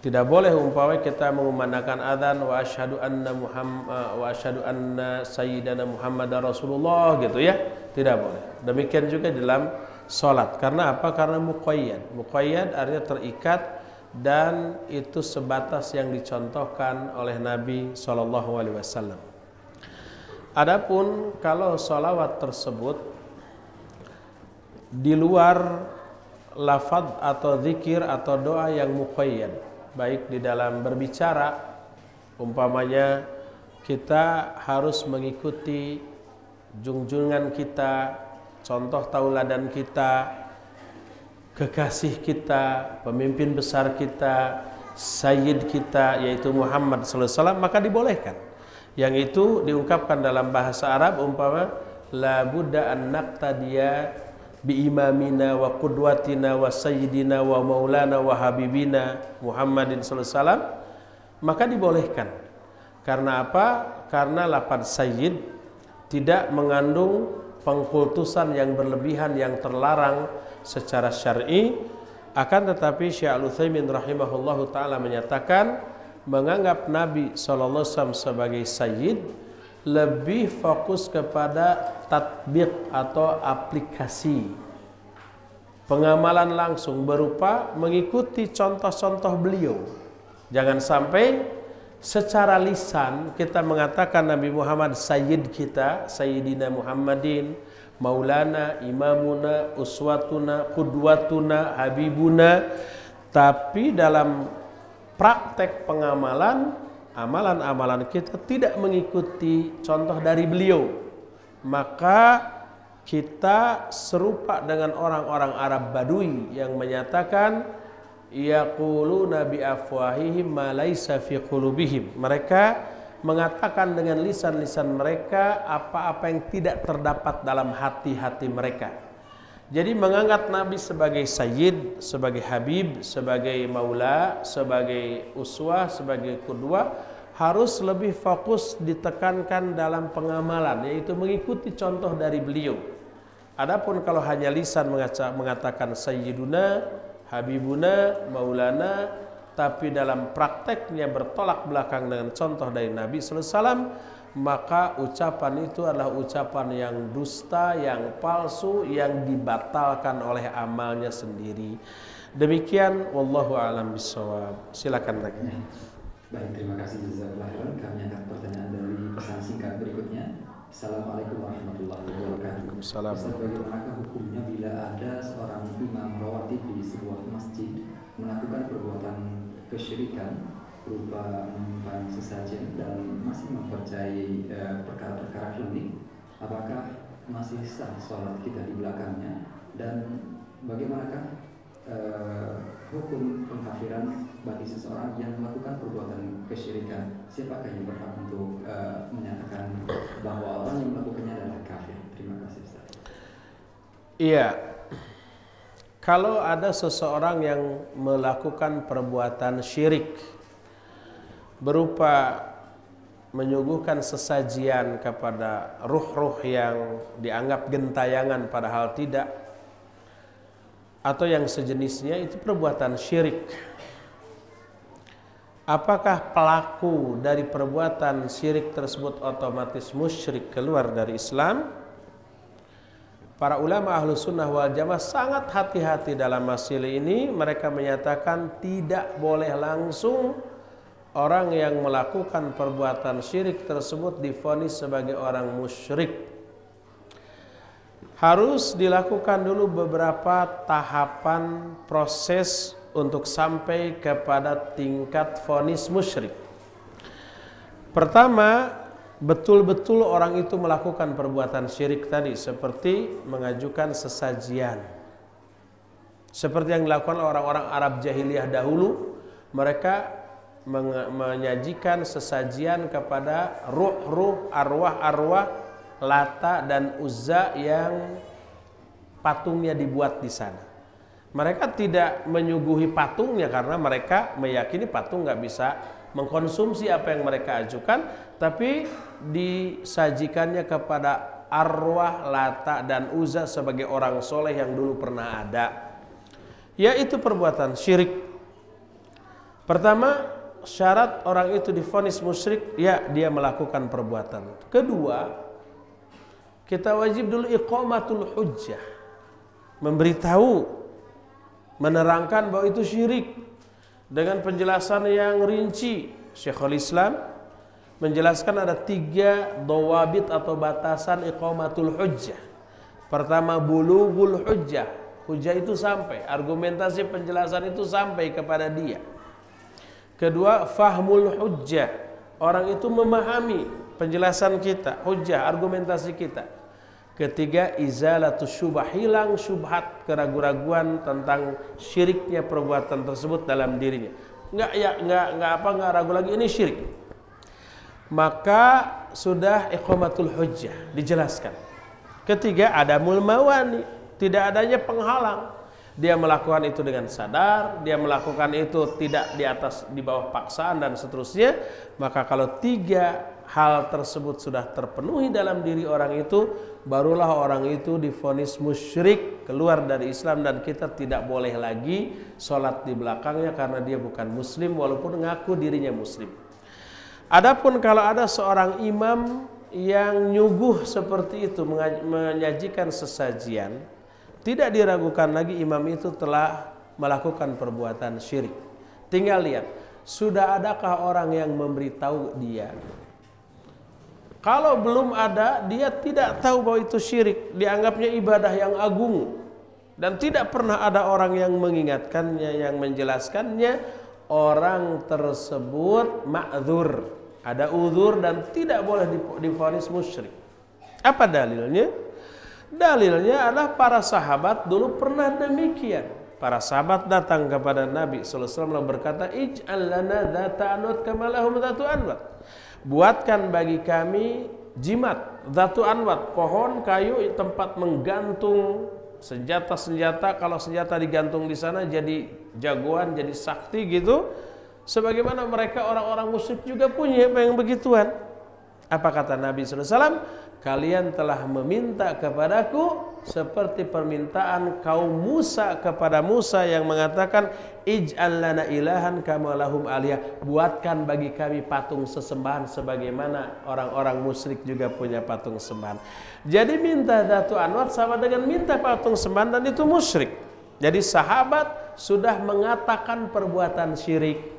Tidak boleh umpamanya kita mengumandangkan adzan wa asyhadu anna sayyidana Muhammadar Rasulullah gitu ya. Tidak boleh. Demikian juga dalam salat. Karena apa? Karena muqayyad. Muqayyad artinya terikat dan itu sebatas yang dicontohkan oleh Nabi SAW. Adapun kalau sholawat tersebut di luar lafaz atau zikir atau doa yang muqayyad, baik di dalam berbicara, umpamanya kita harus mengikuti junjungan kita, contoh tauladan kita, kekasih kita, pemimpin besar kita, sayyid kita yaitu Muhammad sallallahu alaihi wasallam, maka dibolehkan. Yang itu diungkapkan dalam bahasa Arab umpama la budda an naqtadiya bi imamina wa qudwatina wa sayyidina wa maulana wa habibina Muhammadin sallallahu alaihi wasallam, maka dibolehkan. Karena apa? Karena lafaz sayyid tidak mengandung pengkultusan yang berlebihan yang terlarang secara syar'i, akan tetapi Syekh Al-Utsaimin rahimahullahu taala menyatakan menganggap Nabi SAW sebagai sayyid lebih fokus kepada tatbiq atau aplikasi pengamalan langsung berupa mengikuti contoh-contoh beliau. Jangan sampai secara lisan kita mengatakan Nabi Muhammad sayyid kita, sayyidina Muhammadin, maulana, imamuna, uswatuna, qudwatuna, habibuna, tapi dalam praktek pengamalan, amalan-amalan kita tidak mengikuti contoh dari beliau, maka kita serupa dengan orang-orang Arab Badui yang menyatakan yaquluna bi afwahihim ma laisa fi qulubihim. Mereka mengatakan dengan lisan-lisan mereka apa-apa yang tidak terdapat dalam hati-hati mereka. Jadi menganggap Nabi sebagai sayyid, sebagai habib, sebagai maula, sebagai uswah, sebagai qudwah harus lebih fokus ditekankan dalam pengamalan, yaitu mengikuti contoh dari beliau. Adapun kalau hanya lisan mengatakan sayyiduna, habibuna, maulana, tapi dalam prakteknya bertolak belakang dengan contoh dari Nabi sallallahu alaihi wasallam, maka ucapan itu adalah ucapan yang dusta, yang palsu, yang dibatalkan oleh amalnya sendiri. Demikian, wallahu a'lam bishawab. Silakan lagi. Baik, terima kasih jazakallahu khairan. Kami angkat pertanyaan dari pesan singkat berikutnya. Assalamualaikum warahmatullahi wabarakatuh. Waalaikumsalam. Bagaimanakah hukumnya bila ada seorang imam rawatib di sebuah masjid melakukan perbuatan kesyirikan berupa menyimpan sesajen dan masih mempercayai perkara-perkara klinik? Apakah masih sah sholat kita di belakangnya? Dan bagaimanakah hukum pengkafiran bagi seseorang yang melakukan perbuatan kesyirikan? Siapakah yang berhak untuk menyatakan bahwa orang yang melakukannya adalah kafir? Terima kasih Ustaz. Iya. Kalau ada seseorang yang melakukan perbuatan syirik berupa menyuguhkan sesajian kepada ruh-ruh yang dianggap gentayangan padahal tidak, atau yang sejenisnya, itu perbuatan syirik. Apakah pelaku dari perbuatan syirik tersebut otomatis musyrik, keluar dari Islam? Para ulama ahlu sunnah wal jamaah sangat hati-hati dalam masalah ini. Mereka menyatakan tidak boleh langsung orang yang melakukan perbuatan syirik tersebut divonis sebagai orang musyrik. Harus dilakukan dulu beberapa tahapan proses untuk sampai kepada tingkat vonis musyrik. Pertama, betul-betul orang itu melakukan perbuatan syirik tadi, seperti mengajukan sesajian. Seperti yang dilakukan orang-orang Arab jahiliyah dahulu, mereka menyajikan sesajian kepada ruh-ruh, arwah-arwah Lata dan Uzza yang patungnya dibuat di sana. Mereka tidak menyuguhi patungnya karena mereka meyakini patung nggak bisa mengkonsumsi apa yang mereka ajukan, tapi disajikannya kepada arwah Lata dan Uzza sebagai orang soleh yang dulu pernah ada, yaitu perbuatan syirik. Pertama, syarat orang itu divonis musyrik, ya dia melakukan perbuatan itu. Kedua, kita wajib dulu iqamatul hujjah, memberitahu, menerangkan bahwa itu syirik dengan penjelasan yang rinci. Syekhul Islam menjelaskan ada 3 dawabit atau batasan iqamatul hujjah. Pertama, bulughul hujjah. Hujjah itu sampai, argumentasi penjelasan itu sampai kepada dia. Kedua, fahmul hujjah. Orang itu memahami penjelasan kita, hujjah, argumentasi kita. Ketiga, izalatus syubah, hilang syubhat, keraguan-raguan tentang syiriknya perbuatan tersebut dalam dirinya. Enggak ragu lagi ini syirik. Maka sudah iqamatul hujjah, dijelaskan. Ketiga, adamul mawani, tidak adanya penghalang. Dia melakukan itu dengan sadar, dia melakukan itu tidak di bawah paksaan dan seterusnya. Maka kalau 3 hal tersebut sudah terpenuhi dalam diri orang itu, barulah orang itu divonis musyrik, keluar dari Islam, dan kita tidak boleh lagi sholat di belakangnya karena dia bukan muslim walaupun ngaku dirinya muslim. Adapun kalau ada seorang imam yang nyuguh seperti itu, menyajikan sesajian, tidak diragukan lagi imam itu telah melakukan perbuatan syirik. Tinggal lihat, sudah adakah orang yang memberitahu dia? Kalau belum ada, dia tidak tahu bahwa itu syirik, dianggapnya ibadah yang agung, dan tidak pernah ada orang yang mengingatkannya, yang menjelaskannya, orang tersebut ma'dzur, ada uzur dan tidak boleh divonis musyrik. Apa dalilnya? Dalilnya adalah para sahabat dulu pernah demikian. Para sahabat datang kepada Nabi sallallahu alaihi wasallam berkata, ij'al lana dzata anwat kama lahum dzatu anwat. Buatkan bagi kami jimat, dzatu anwat, pohon kayu tempat menggantung senjata-senjata. Kalau senjata digantung di sana jadi jagoan, jadi sakti gitu. Sebagaimana mereka orang-orang musyrik juga punya yang begituan. Apa kata Nabi sallallahu alaihi wasallam? Kalian telah meminta kepadaku seperti permintaan kaum Musa kepada Musa yang mengatakan ij'al lana ilahan kama lahum aliyah. Buatkan bagi kami patung sesembahan sebagaimana orang-orang musyrik juga punya patung sembahan. Jadi minta dzatu anwat sama dengan minta patung sembahan, dan itu musyrik. Jadi sahabat sudah mengatakan perbuatan syirik.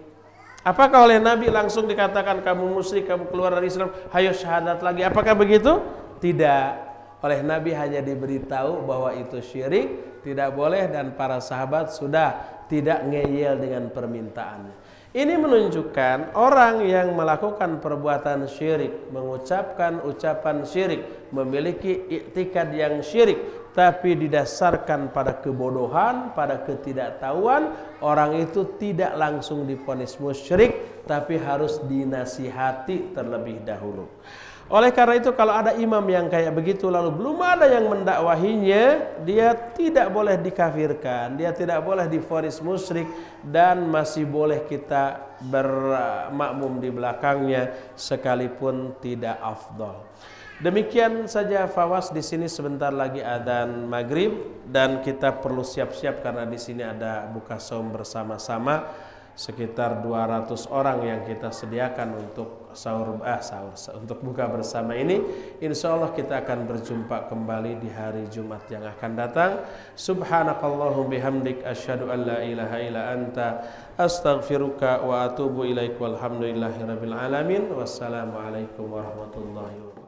Apakah oleh Nabi langsung dikatakan kamu musyrik, kamu keluar dari Islam, hayo syahadat lagi? Apakah begitu? Tidak. Oleh Nabi hanya diberitahu bahwa itu syirik, tidak boleh, dan para sahabat sudah tidak ngeyel dengan permintaannya. Ini menunjukkan orang yang melakukan perbuatan syirik, mengucapkan ucapan syirik, memiliki iktikad yang syirik, tapi didasarkan pada kebodohan, pada ketidaktahuan, orang itu tidak langsung divonis musyrik, tapi harus dinasihati terlebih dahulu. Oleh karena itu, kalau ada imam yang kayak begitu lalu belum ada yang mendakwahinya, dia tidak boleh dikafirkan, dia tidak boleh divonis musyrik, dan masih boleh kita bermakmum di belakangnya sekalipun tidak afdal. Demikian saja fawas. Di sini sebentar lagi adzan maghrib dan kita perlu siap-siap karena di sini ada buka saum bersama-sama. Sekitar 200 orang yang kita sediakan untuk untuk buka bersama ini. Insya Allah kita akan berjumpa kembali di hari Jumat yang akan datang. Subhanakallahum bihamdik asyhadu an la ilaha illa anta astaghfiruka wa atubu ilaik walhamdulillahi rabbil alamin. Wassalamualaikum warahmatullahi wabarakatuh.